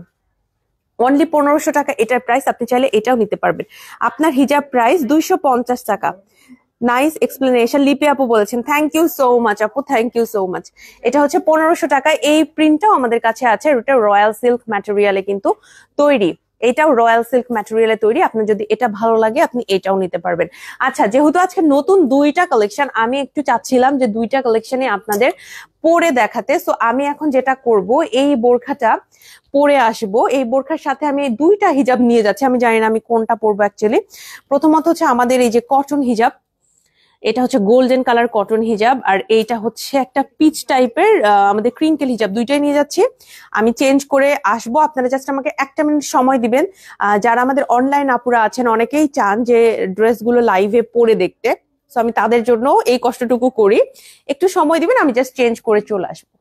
অনলি 1500 টাকা এটার প্রাইস। আপনি চাইলে এটাও নিতে পারবেন। আপনার হিজাব প্রাইস 250 টাকা। নাইস এক্সপ্লেনেশন, লিপি আপু বলেছেন, থ্যাংক ইউ সো মাচ আপু, থ্যাংক ইউ সো মাচ। এটা হচ্ছে 1500 টাকা। এই প্রিন্টটাও আমাদের কাছে আছে, এটা রয়্যাল সিল্ক ম্যাটেরিয়ালে কিন্তু তৈরি। এটাও রয়্যাল সিল্ক ম্যাটেরিয়ালে তৈরি। আপনার যদি এটা ভালো লাগে আপনি এটাও নিতে পারবেন। আচ্ছা, যেহেতু আজকে নতুন দুইটা কালেকশন, আমি একটু চাচ্ছিলাম যে দুইটা কালেকশনে আপনাদের পরে দেখাতে। সো আমি এখন যেটা করব, এই বোরখাটা পরে আসবো। এই বোরখার সাথে আমি দুইটা হিজাব নিয়ে যাচ্ছি, আমি জানি না আমি কোনটা পরবো অ্যাকচুয়ালি। প্রথমত হচ্ছে আমাদের এই যে কটন হিজাব, এটা হচ্ছে গোল্ডেন কালার কটন হিজাব, আর এইটা হচ্ছে একটা পিচ টাইপের আমাদের ক্রিঙ্কেল হিজাব। দুইটাই নিয়ে যাচ্ছি, আমি চেঞ্জ করে আসবো। আপনারা জাস্ট আমাকে একটা মিনিট সময় দিবেন। যারা আমাদের অনলাইন আপুরা আছেন অনেকেই চান যে ড্রেসগুলো লাইভে পরে দেখতে, তো আমি তাদের জন্য এই কষ্টটুকু করি। একটু সময় দিবেন, আমি জাস্ট চেঞ্জ করে চলে আসবো।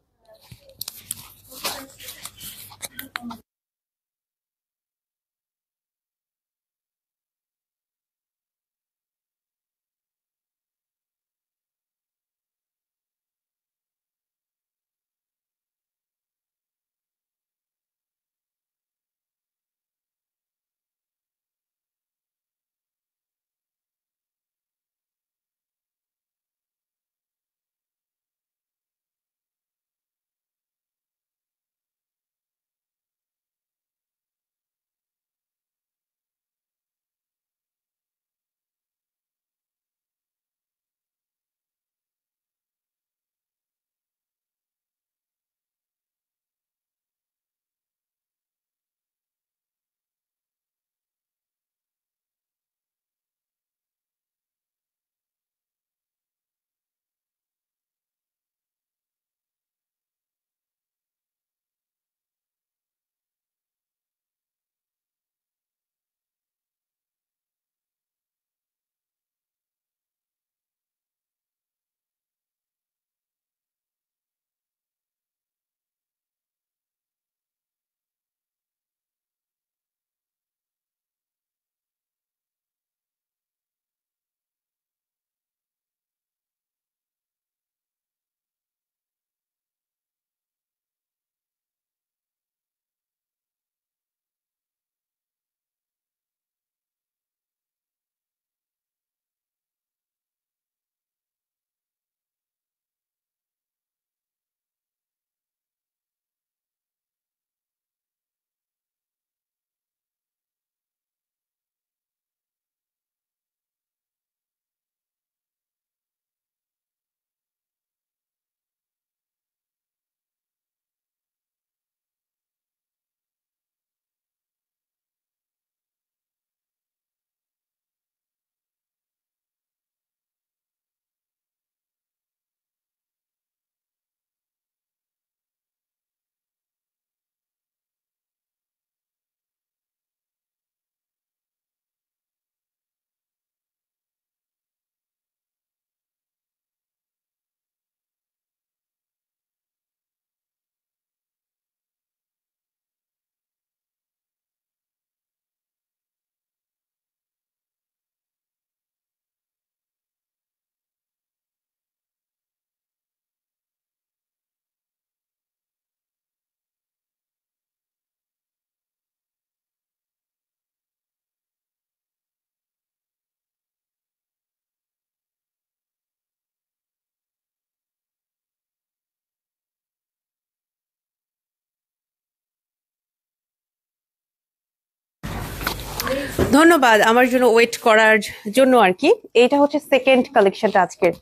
ধন্যবাদ আমার জন্য ওয়েট করার জন্য আর কি। এটা হচ্ছে সেকেন্ড কালেকশনটা আজকের।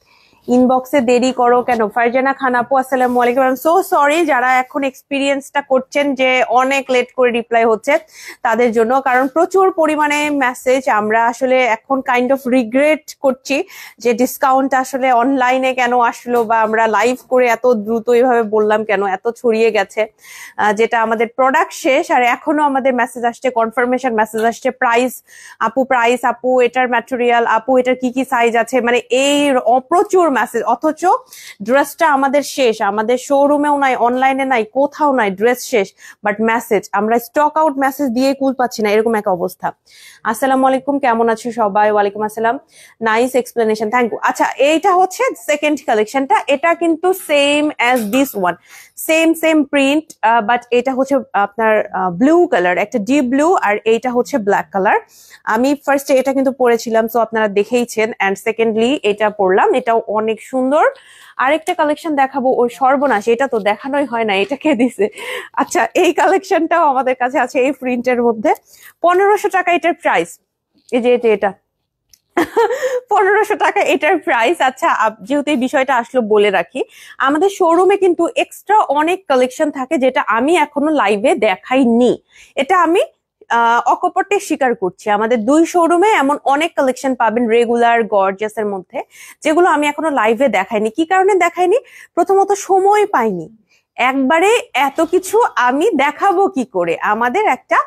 ইনবক্সে দেরি করো কেন? ফারজানা খান আপু আসসালামু আলাইকুম। আই এম সো সরি যারা এখন এক্সপিরিয়েন্সটা করছেন যে অনেক লেট করে রিপ্লাই হচ্ছে তাদের জন্য, কারণ প্রচুর পরিমাণে মেসেজ। আমরা আসলে এখন কাইন্ড অফ রিগ্রেট করছি যে ডিসকাউন্ট আসলে অনলাইনে কেন আসলো, বা আমরা লাইভ করে এত দ্রুত এইভাবে বললাম কেন, এত ছড়িয়ে গেছে। যেটা আমাদের প্রোডাক্ট শেষ আর এখনো আমাদের মেসেজ আসছে, কনফার্মেশন মেসেজ আসছে, প্রাইস আপু এটার ম্যাটেরিয়াল আপু এটার কি কি সাইজ আছে, মানে এই প্রচুর মেসেজ। অথচ ড্রেসটা আমাদের শেষ, আমাদের শোরুমেও নাই, অনলাইনে নাই, কোথাও নাই, ড্রেস শেষ, বাট মেসেজ আমরা স্টক আউট মেসেজ দিয়ে কুল পাচ্ছি না, এরকম একটা অবস্থা। আসসালামু আলাইকুম, কেমন আছো সবাই? ওয়ালাইকুম আসসালাম, নাইস এক্সপ্লেনেশন, থ্যাংক ইউ। আচ্ছা, এইটা হচ্ছে সেকেন্ড কালেকশনটা, এটা কিন্তু same as this one, same print, but এটা হচ্ছে আপনার ব্লু কালার, একটা ডিপ ব্লু, আর এইটা হচ্ছে ব্ল্যাক কালার। আমি ফার্স্টে এটা কিন্তু পরেছিলাম, সো আপনারা দেখেইছেন, অ্যান্ড সেকেন্ডলি এটা পরলাম, এটাও অনেক সুন্দর। আরেকটা কালেকশন দেখাবো, ওই সর্বনাশ, এটা তো দেখানোই হয় না, এটা কে দিছে। আচ্ছা, এই কালেকশনটাও আমাদের কাছে আছে এই প্রিন্টের মধ্যে। 1500 টাকা এটার প্রাইস। এই যে এটা 1500 টাকা এটার প্রাইস। আচ্ছা, যেহেতু এই বিষয়টা আসলে বলে রাখি, আমাদের শোরুমে কিন্তু এক্সট্রা অনেক কালেকশন থাকে যেটা আমি এখনো লাইভে দেখাইনি। এটা আমি অকপটে স্বীকার করছি। আমাদের 2 শোরুমে এমন অনেক কালেকশন পাবেন রেগুলার গর্জিয়াস এর মধ্যে, যেগুলো আমি এখনো লাইভে দেখাইনি। কি কারণে দেখাইনি? প্রথমত সময় পাইনি, একবারে এত কিছু আমি দেখাবো কি করে। আমাদের একটা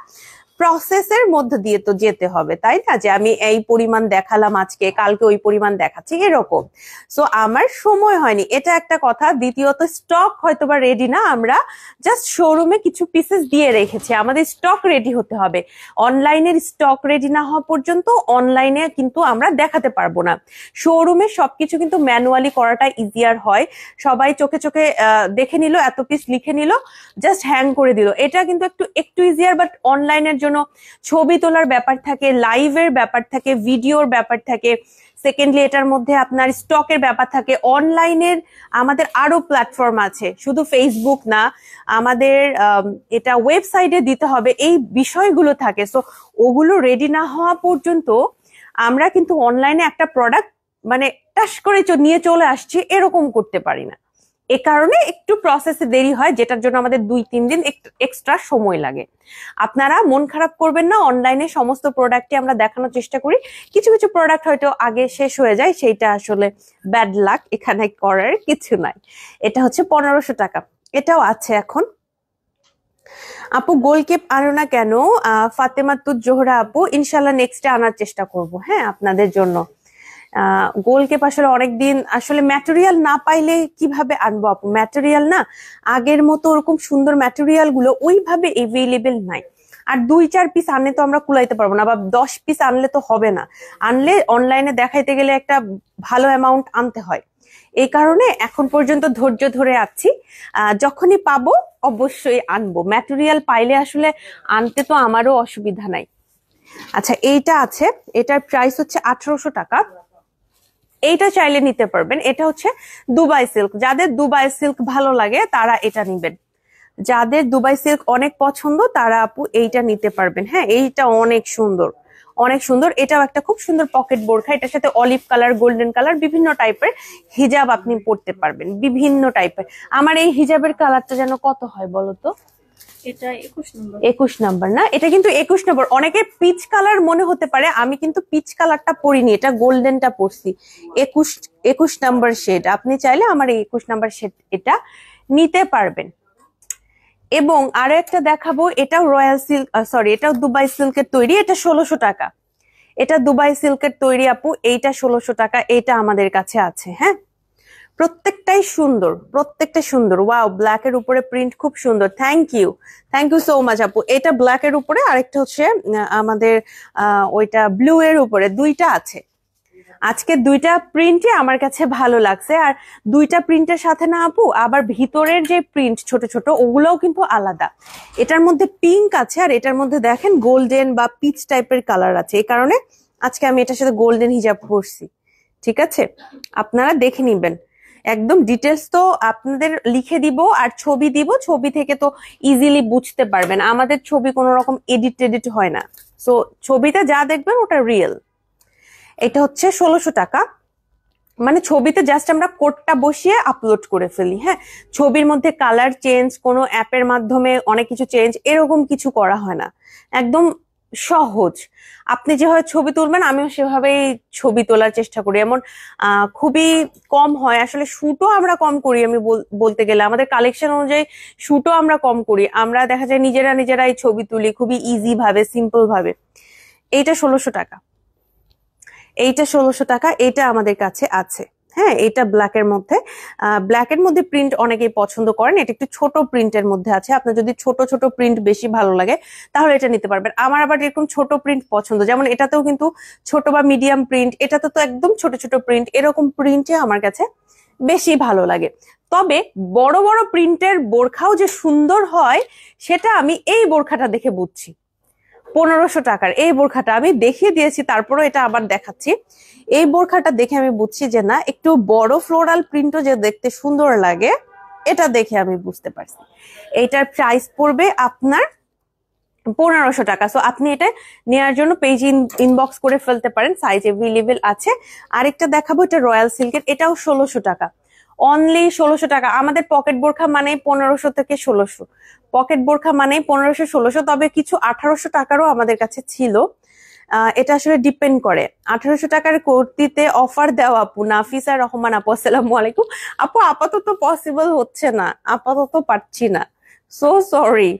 প্রসেসের মধ্যে দিয়ে তো যেতে হবে, তাই না? যে আমি এই পরিমাণ দেখালাম আজকে, কালকে ওই পরিমাণ দেখাচ্ছি, এরকম। সো আমার সময় হয়নি, এটা একটা কথা। দ্বিতীয়ত স্টক হয়তোবা রেডি না, আমরা জাস্ট শোরুমে কিছু পিসেস দিয়ে রেখেছি, আমাদের স্টক রেডি হতে হবে। অনলাইনের স্টক রেডি না হওয়া পর্যন্ত অনলাইনে কিন্তু আমরা দেখাতে পারবো না। শোরুমে সবকিছু কিন্তু ম্যানুয়ালি করাটা ইজিয়ার হয়। সবাই চোখে চোখে দেখে নিল, এত পিস লিখে নিল, জাস্ট হ্যাং করে দিল, এটা কিন্তু একটু ইজিয়ার। বাট অনলাইনের জন্য ছবি তোলার ব্যাপার থাকে, লাইভের ব্যাপার থাকে, ভিডিওর ব্যাপার থাকে, সেকেন্ডলি এটার মধ্যে আপনার স্টকের ব্যাপার থাকে। অনলাইনের আমাদের আরো প্ল্যাটফর্ম আছে, শুধু ফেসবুক না, আমাদের এটা ওয়েবসাইটে দিতে হবে, এই বিষয়গুলো থাকে। সো ওগুলো রেডি না হওয়া পর্যন্ত আমরা কিন্তু অনলাইনে একটা প্রোডাক্ট মানে টাস করে নিয়ে চলে আসছি, এরকম করতে পারি না। এ কারণে একটু প্রসেসে দেরি হয়, যেটার জন্য আমাদের 2-3 দিন এক্সট্রা সময় লাগে। আপনারা মন খারাপ করবেন না, অনলাইনে সমস্ত প্রোডাক্টই আমরা দেখানোর চেষ্টা করি। কিছু কিছু প্রোডাক্ট হয়তো আগে শেষ হয়ে যায়, সেইটা আসলে ব্যাড লাক, এখানে করার কিছু নাই। এটা হচ্ছে 1500 টাকা। এটাও আছে এখন। আপু গোলকেপ আনো না কেন? ফাতেমাতুজ জোহরা আপু, ইনশাল্লাহ নেক্সটে আনার চেষ্টা করব, হ্যাঁ, আপনাদের জন্য। গোলকেপ আসলে অনেকদিন আসলে ম্যাটেরিয়াল না পাইলে কিভাবে আনবো আপু? ম্যাটেরিয়াল না, আগের মতো ওরকম সুন্দর ম্যাটেরিয়াল গুলো ওইভাবে এভেলেবেল নাই। আর 2-4 পিস আনলে তো আমরা কুলাইতে পারবো না, বা 10 পিস আনলে তো হবে না। আনলে অনলাইনে দেখাইতে গেলে একটা ভালো অ্যামাউন্ট আনতে হয়। এই কারণে এখন পর্যন্ত ধৈর্য ধরে আছি, যখনই পাবো অবশ্যই আনবো। ম্যাটেরিয়াল পাইলে আসলে আনতে তো আমারও অসুবিধা নাই। আচ্ছা, এইটা আছে, এটার প্রাইস হচ্ছে 1800 টাকা। এইটা চাইলে নিতে পারবেন। এটা হচ্ছে দুবাই সিল্ক, যাদের দুবাই সিল্ক ভালো লাগে তারা এটা নিবেন। যাদের দুবাই সিল্ক অনেক পছন্দ তারা আপু এইটা নিতে পারবেন। হ্যাঁ, এইটা অনেক সুন্দর, অনেক সুন্দর। এটাও একটা খুব সুন্দর পকেট বোরখা। এটার সাথে অলিভ কালার, গোল্ডেন কালার, বিভিন্ন টাইপের হিজাব আপনি পরতে পারবেন, বিভিন্ন টাইপের। আমার এই হিজাবের কালারটা যেন কত হয় বলতো? এটা 21 নম্বর। 21 নাম্বার না, এটা কিন্তু 21 নম্বর। অনেকে পিচ কালার মনে হতে পারে, আমি কিন্তু পিচ কালারটা পরিনি, এটা গোল্ডেনটা পরছি। 21 নাম্বার শেড। আপনি চাইলে আমার এই 21 নাম্বার শেড এটা নিতে পারবেন। এবং আরো একটা দেখাবো, এটাও রয়্যাল সিল্ক, সরি, এটাও দুবাই সিল্কের তৈরি। এটা 1600 টাকা। এটা দুবাই সিল্কের তৈরি আপু, এইটা 1600 টাকা। এইটা আমাদের কাছে আছে। হ্যাঁ, প্রত্যেকটাই সুন্দর, প্রত্যেকটা সুন্দর। ওয়াও, ব্ল্যাক এর উপরে প্রিন্ট খুব সুন্দর। থ্যাংক ইউ সো মাচ আপু। এটা ব্ল্যাক এর উপরে, আরেকটা হচ্ছে আমাদের ওইটা ব্লু এর উপরে, দুইটা আছে। আজকে দুইটা প্রিন্টই আমার কাছে ভালো লাগছে। আর দুইটা প্রিন্টের সাথে না আপু, আবার ভিতরের যে প্রিন্ট ছোট ছোট, ওগুলোও কিন্তু আলাদা। এটার মধ্যে পিঙ্ক আছে, আর এটার মধ্যে দেখেন গোল্ডেন বা পিচ টাইপের কালার আছে। এই কারণে আজকে আমি এটার সাথে গোল্ডেন হিজাব পরছি। ঠিক আছে, আপনারা দেখে নিবেন। একদম ডিটেলস তো আপনাদের লিখে দিব আর ছবি দিব, ছবি থেকে তো ইজিলি বুঝতে পারবেন। আমাদের ছবি কোনো রকম এডিট হয় না, সো ছবিতে যা দেখবেন ওটা রিয়েল। এটা হচ্ছে 1600 টাকা। মানে ছবিতে জাস্ট আমরা কোডটা বসিয়ে আপলোড করে ফেলি। হ্যাঁ, ছবির মধ্যে কালার চেঞ্জ, কোনো অ্যাপের মাধ্যমে অনেক কিছু চেঞ্জ, এরকম কিছু করা হয় না। একদম সহজ। আপনি যেভাবে ছবি তুলবেন আমিও সেভাবেই ছবি তোলার চেষ্টা করি। এমন খুবই কম হয় আসলে, শুটও আমরা কম করি। আমি বলতে গেলে আমাদের কালেকশন অনুযায়ী শুটও আমরা কম করি। আমরা দেখা যায় নিজেরাই ছবি তুলি খুবই ইজি ভাবে, সিম্পল ভাবে। এইটা 1600 টাকা। এইটা 1600 টাকা। এইটা আমাদের কাছে আছে। হ্যাঁ, এটা ব্ল্যাকের মধ্যে। ব্ল্যাকের মধ্যে প্রিন্ট অনেকেই পছন্দ করেন। এটা একটু ছোট প্রিন্টের মধ্যে আছে। আপনার যদি ছোট ছোট প্রিন্ট বেশি ভালো লাগে তাহলে এটা নিতে পারবেন। আমার আবার এরকম ছোট প্রিন্ট পছন্দ, যেমন এটাতেও কিন্তু ছোট বা মিডিয়াম প্রিন্ট, এটাতে তো একদম ছোট ছোট প্রিন্ট, এরকম প্রিন্টে আমার কাছে বেশি ভালো লাগে। তবে বড় বড় প্রিন্টের বোরখাও যে সুন্দর হয় সেটা আমি এই বোরখাটা দেখে বুঝছি। 1500 টাকার এই বোরখাটা আমি দেখিয়ে দিয়েছি, তারপরও এটা আবার দেখাচ্ছি। এই বোরখাটা দেখে আমি বুঝছি যে না, একটু বড় ফ্লোরাল প্রিন্টও যে দেখতে সুন্দর লাগে, এটা দেখে আমি বুঝতে পারছি। এইটার প্রাইস পড়বে আপনার 1500 টাকা। সো আপনি এটা নেওয়ার জন্য পেজ ইনবক্স করে ফেলতে পারেন, সাইজ এভেলেবেল আছে। আরেকটা দেখাবো, এটা রয়্যাল সিল্কের, এটাও 1600 টাকা, অনলি 1600 টাকা। আমাদের পকেট বোরখা মানে 1500 থেকে 1600, পকেট বোরখা মানে 1500 1600, তবে কিছু 1800 টাকারও আমাদের কাছে ছিল। এটা আসলে ডিপেন্ড করে। 1800 টাকার কুর্তিতে অফার দেওয়া আপু নাফিসা রহমান আপু, আসসালামু আলাইকুম আপু। আপাতত পসিবল হচ্ছে না, আপাতত পারছি না, সো সরি।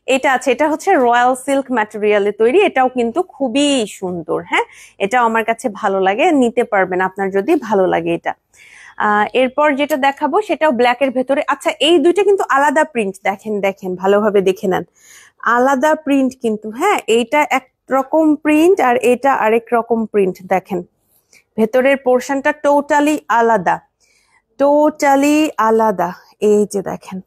এটা আছে, এটা হচ্ছে রয়্যাল সিল্ক ম্যাটেরিয়ালে তৈরি, এটাও কিন্তু খুবই সুন্দর। হ্যাঁ, এটাও আমার কাছে ভালো লাগে, নিতে পারবেন আপনার যদি ভালো লাগে এটা। এরপর যেটা দেখাবো সেটাও ব্ল্যাক এর ভেতরে। আচ্ছা, এই দুইটা কিন্তু আলাদা প্রিন্ট, দেখেন দেখেন ভালোভাবে দেখে নেন, আলাদা প্রিন্ট কিন্তু। হ্যাঁ, এইটা এক রকম প্রিন্ট আর এটা আরেক রকম প্রিন্ট। দেখেন ভেতরের পোর্শনটা টোটালি আলাদা, টোটালি আলাদা। এই যে দেখেন,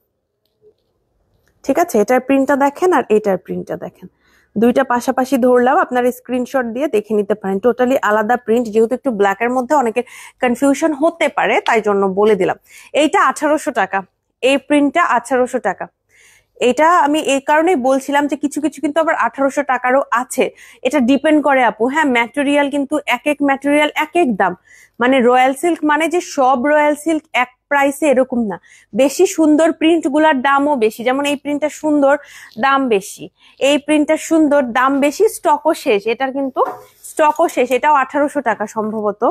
ঠিক আছে, এটার প্রিন্টটা দেখেন আর এটার প্রিন্টটা দেখেন, দুইটা পাশাপাশি ধরলাম, আপনারা স্ক্রিনশট দিয়ে দেখে নিতে পারেন। টোটালি আলাদা প্রিন্ট, যেহেতু একটু ব্ল্যাক এর মধ্যে অনেকের কনফিউশন হতে পারে, তাই জন্য বলে দিলাম। এইটা 1800 টাকা, এই প্রিন্টটা 1800 টাকা। এটা আমি এই কারণেই বলছিলাম যে কিছু কিছু কিন্তু আবার 1800 টাকারও আছে, এটা ডিপেন্ড করে আপু। হ্যাঁ, ম্যাটেরিয়াল কিন্তু এক এক ম্যাটেরিয়াল এক এক দাম, মানে রয়্যাল সিল্ক মানে যে সব রয়্যাল সিল্ক এক প্রাইসে এরকম না। বেশি সুন্দর প্রিন্ট গুলার দামও বেশি, যেমন এই প্রিন্টটা সুন্দর, দাম বেশি, এই প্রিন্টটা সুন্দর, দাম বেশি, স্টকও শেষ, এটার কিন্তু স্টকও শেষ। এটাও 1800 টাকা সম্ভবত,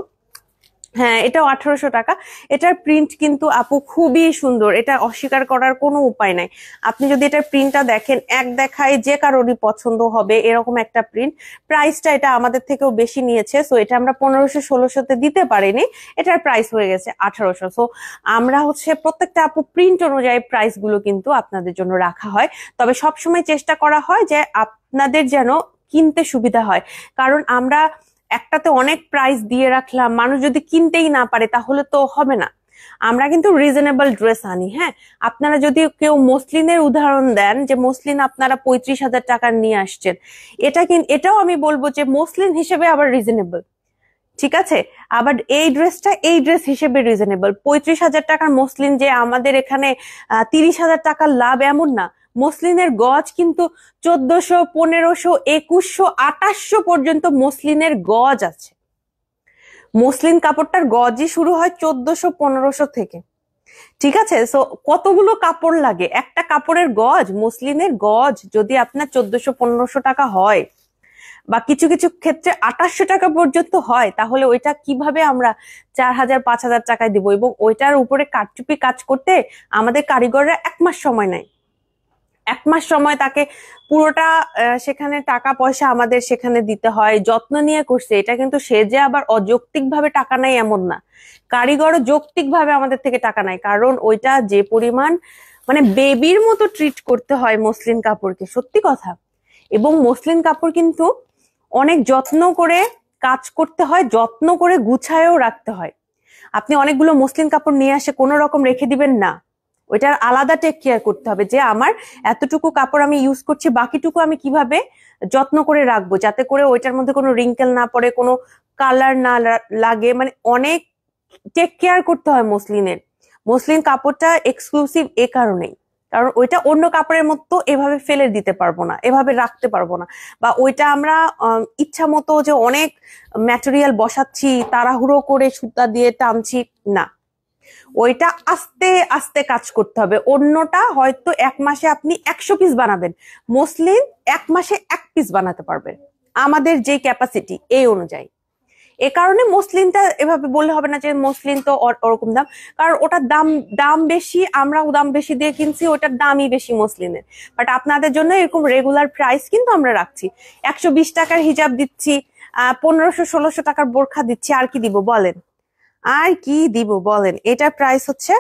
হ্যাঁ এটাও 1800 টাকা। এটার প্রিন্ট কিন্তু আপু খুবই সুন্দর, এটা অস্বীকার করার কোনো উপায় নাই। আপনি যদি এটার প্রিন্টটা দেখেন, এক দেখায় যে কারোরই পছন্দ হবে এরকম একটা প্রিন্ট। প্রাইসটা এটা আমাদের থেকেও বেশি নিয়েছে, সো এটা আমরা 1500 1600-তে দিতে পারিনি, এটার প্রাইস হয়ে গেছে 1800। সো আমরা হচ্ছে প্রত্যেকটা আপু প্রিন্ট অনুযায়ী প্রাইস গুলো কিন্তু আপনাদের জন্য রাখা হয়, তবে সবসময় চেষ্টা করা হয় যে আপনাদের যেন কিনতে সুবিধা হয়। কারণ আমরা একটাতে অনেক প্রাইস দিয়ে রাখলাম, মানুষ যদি কিনতেই না পারে তাহলে তো হবে না। আমরা কিন্তু রিজনেবল ড্রেস আনি। হ্যাঁ, আপনারা যদি কেউ মসলিনের উদাহরণ দেন যে মসলিন আপনারা 35,000 টাকার নিয়ে আসছেন, এটাও আমি বলবো যে মসলিন হিসেবে আবার রিজনেবল, ঠিক আছে। আবার এই ড্রেসটা এই ড্রেস হিসেবে রিজনেবল। 35,000 টাকার মসলিন যে আমাদের এখানে 30,000 টাকার লাভ, এমন না। মসলিনের গজ কিন্তু 1400 1500 2100 2800 পর্যন্ত মসলিনের গজ আছে। মসলিন কাপড়টার গজই শুরু হয় 1400 1500 থেকে, ঠিক আছে। সো কতগুলো কাপড় লাগে, একটা কাপড়ের গজ, মসলিনের গজ যদি আপনার 1400 1500 টাকা হয়, বা কিছু কিছু ক্ষেত্রে 2800 টাকা পর্যন্ত হয়, তাহলে ওইটা কিভাবে আমরা 4000 5000 টাকায় দিব? এবং ওইটার উপরে কারচুপি কাজ করতে আমাদের কারিগররা 1 মাস সময় নেয়। 1 মাস সময় তাকে পুরোটা সেখানে টাকা পয়সা আমাদের সেখানে দিতে হয়, যত্ন নিয়ে করছে। এটা কিন্তু সে যে আবার অযৌক্তিক ভাবে টাকা নেয় এমন না, কারিগরও যৌক্তিক ভাবে আমাদের থেকে টাকা নেয়, কারণ ওইটা যে পরিমাণ মানে বেবির মতো ট্রিট করতে হয় মসলিন কাপড়কে, সত্যি কথা। এবং মসলিন কাপড় কিন্তু অনেক যত্ন করে কাজ করতে হয়, যত্ন করে গুছায়ও রাখতে হয়। আপনি অনেকগুলো মসলিন কাপড় নিয়ে আসে কোনো রকম রেখে দিবেন না, ওইটার আলাদা টেক কেয়ার করতে হবে যে আমার এতটুকু কাপড় আমি ইউজ করছি, বাকিটুকু আমি কিভাবে যত্ন করে রাখবো যাতে করে ওইটার মধ্যে কোনো রিঙ্কেল না পড়ে, কোনো কালার না লাগে, মানে অনেক টেক কেয়ার করতে হয় মসলিনের। মসলিন কাপড়টা এক্সক্লুসিভ এ কারণেই, কারণ ওইটা অন্য কাপড়ের মতো এভাবে ফেলে দিতে পারবো না, এভাবে রাখতে পারবো না, বা ওইটা আমরা ইচ্ছা মতো যে অনেক ম্যাটেরিয়াল বসাচ্ছি, তাড়াহুড়ো করে সুতা দিয়ে টানছি না, ওইটা আস্তে আস্তে কাজ করতে হবে। অন্যটা হয়তো 1 মাসে আপনি 100 পিস বানাবেন, মসলিন 1 মাসে 1 পিস বানাতে পারবেন, আমাদের যে ক্যাপাসিটি এই অনুযায়ী। এ কারণে মসলিনটা এভাবে বললে হবে না যে মসলিন তো ওরকম দাম, কারণ ওটার দাম দাম বেশি, আমরাও দাম বেশি দিয়ে কিনছি, ওটার দামই বেশি মসলিনের। বাট আপনাদের জন্য এরকম রেগুলার প্রাইস কিন্তু আমরা রাখছি। 120 টাকার হিজাব দিচ্ছি, 1500 1600 টাকার বোরখা দিচ্ছি, আর কি দিব বলেন, আর কি দিব বলেন। এটার প্রাইস হচ্ছে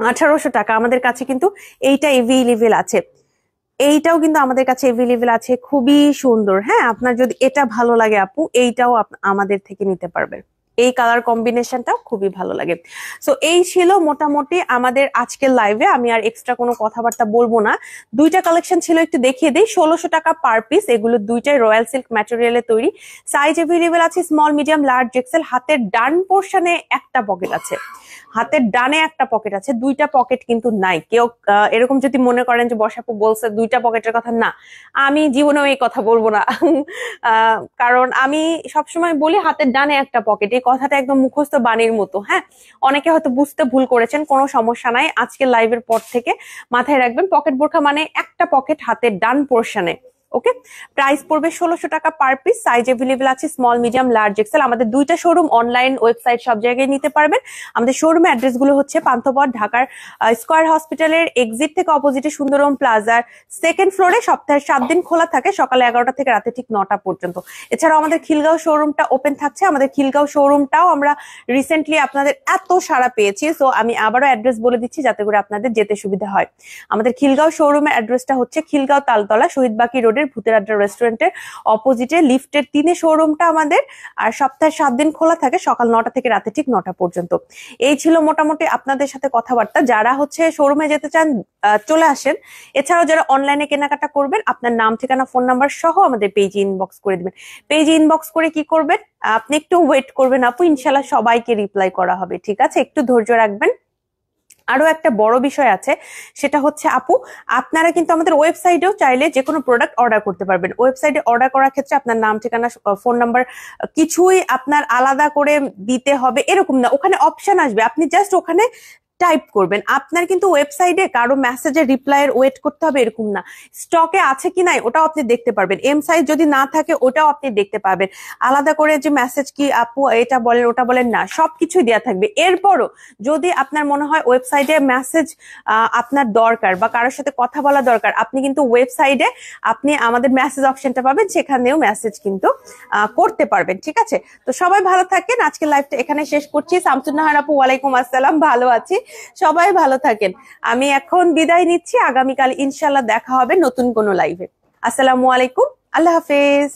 1800 টাকা। আমাদের কাছে কিন্তু এইটা এভেলেবেল আছে, এইটাও কিন্তু আমাদের কাছে এভেলেবেল আছে, খুবই সুন্দর। হ্যাঁ, আপনার যদি এটা ভালো লাগে আপু, এইটাও আমাদের থেকে নিতে পারবেন। এই কালার কম্বিনেশনটাও খুবই ভালো লাগে। সো এই ছিল মোটামুটি আমাদের আজকের লাইভে। আমি আর এক্সট্রা কোনো কথাবার্তা বলবো না। দুইটা কালেকশন ছিল, একটু দেখিয়ে দিই। 1600 টাকা পার পিস। এগুলো দুইটাই রয়্যাল সিল্ক ম্যাটেরিয়ালে তৈরি। সাইজ এভেলেবেল আছে স্মল, মিডিয়াম, লার্জ, এক্সেল। হাতের ডান পোর্শনে একটা পকেট আছে, হাতের ডানে একটা পকেট আছে, দুইটা পকেট কিন্তু নাই। কেউ এরকম যদি মনে করেন যে বর্ষাপু বলছে দুইটা পকেটের কথা, না, আমি জীবনেও এই কথা বলবো না। কারণ আমি সবসময় বলি হাতের ডানে একটা পকেট, এই কথাটা একদম মুখস্থ বাণীর মতো। হ্যাঁ, অনেকে হয়তো বুঝতে ভুল করেছেন, কোনো সমস্যা নাই। আজকে লাইভের পর থেকে মাথায় রাখবেন পকেট বোরখা মানে একটা পকেট হাতের ডান পোর্শনে। ওকে, প্রাইস পড়বে 1600 টাকা পার পিস। সাইজ এভেলেবেল আছে স্মল, মিডিয়াম, লার্জ, এক্সেল। আমাদের দুইটা শোরুম, অনলাইন, ওয়েবসাইট সব জায়গায় নিতে পারবেন। আমাদের শোরুমের অ্যাড্রেস গুলো হচ্ছে পান্থপথ, ঢাকার স্কয়ার হসপিটালের এক্সিট থেকে অপোজিটে সুন্দরম প্লাজার সেকেন্ড ফ্লোরে। সপ্তাহে 7 দিন খোলা থাকে, সকালে 11টা থেকে রাতে ঠিক 9টা পর্যন্ত। এছাড়াও আমাদের খিলগাঁও শোরুমটা ওপেন থাকছে। আমাদের খিলগাঁও শোরুমটাও আমরা রিসেন্টলি আপনাদের এত সাড়া পেয়েছি, সো আমি আবারও অ্যাড্রেস বলে দিচ্ছি যাতে করে আপনাদের যেতে সুবিধা হয়। আমাদের খিলগাঁও শোরুমের অ্যাড্রেসটা হচ্ছে খিলগাঁও তালতলা শহীদবাকি রোডের ভূতের আড্ডা রেস্টুরেন্টের অপোজিটে লিফটের 3-এ শোরুমটা আমাদের। আর সপ্তাহে 7 দিন খোলা থাকে, সকাল 9টা থেকে রাতে ঠিক 9টা পর্যন্ত। এই ছিল মোটামুটি আপনাদের সাথে কথাবার্তা। যারা হচ্ছে শোরুমে যেতে চান চলে আসেন। এছাড়াও যারা অনলাইনে কেনাকাটা করবেন, আপনার নাম, ঠিকানা, ফোন নাম্বার সহ আমাদের পেজে ইনবক্স করে দিবেন। পেজে ইনবক্স করে কি করবেন, আপনি একটু ওয়েট করবেন আপু, ইনশাল্লাহ সবাইকে রিপ্লাই করা হবে। ঠিক আছে, একটু ধৈর্য রাখবেন। আরো একটা বড় বিষয় আছে, সেটা হচ্ছে আপু, আপনারা কিন্তু আমাদের ওয়েবসাইটেও চাইলে যে কোনো প্রোডাক্ট অর্ডার করতে পারবেন। ওয়েবসাইটে অর্ডার করার ক্ষেত্রে আপনার নাম, ঠিকানা, ফোন নাম্বার কিছুই আপনার আলাদা করে দিতে হবে এরকম না। ওখানে অপশন আসবে, আপনি জাস্ট ওখানে টাইপ করবেন। আপনার কিন্তু ওয়েবসাইটে কারো মেসেজের রিপ্লাইয়ের ওয়েট করতে হবে এরকম না। স্টকে আছে কি নাই ওটাও আপনি দেখতে পারবেন। এম সাইজ যদি না থাকে ওটাও আপনি দেখতে পাবেন। আলাদা করে যে মেসেজ কি আপু এটা বলেন ওটা বলেন না, সবকিছুই দেওয়া থাকবে। এরপরও যদি আপনার মনে হয় ওয়েবসাইটে মেসেজ আপনার দরকার বা কারোর সাথে কথা বলা দরকার, আপনি কিন্তু ওয়েবসাইটে আপনি আমাদের মেসেজ অপশনটা পাবেন, সেখানেও মেসেজ কিন্তু করতে পারবেন। ঠিক আছে, তো সবাই ভালো থাকেন। আজকে লাইভটা এখানে শেষ করছি। শামসুন নাহার আপু, ওয়ালাইকুম আসসালাম, ভালো আছি, সবাই ভালো থাকেন। আমি এখন বিদায় নিচ্ছি, আগামীকাল ইনশাল্লাহ দেখা হবে নতুন কোনো লাইভে। আসসালামু আলাইকুম, আল্লাহ হাফেজ।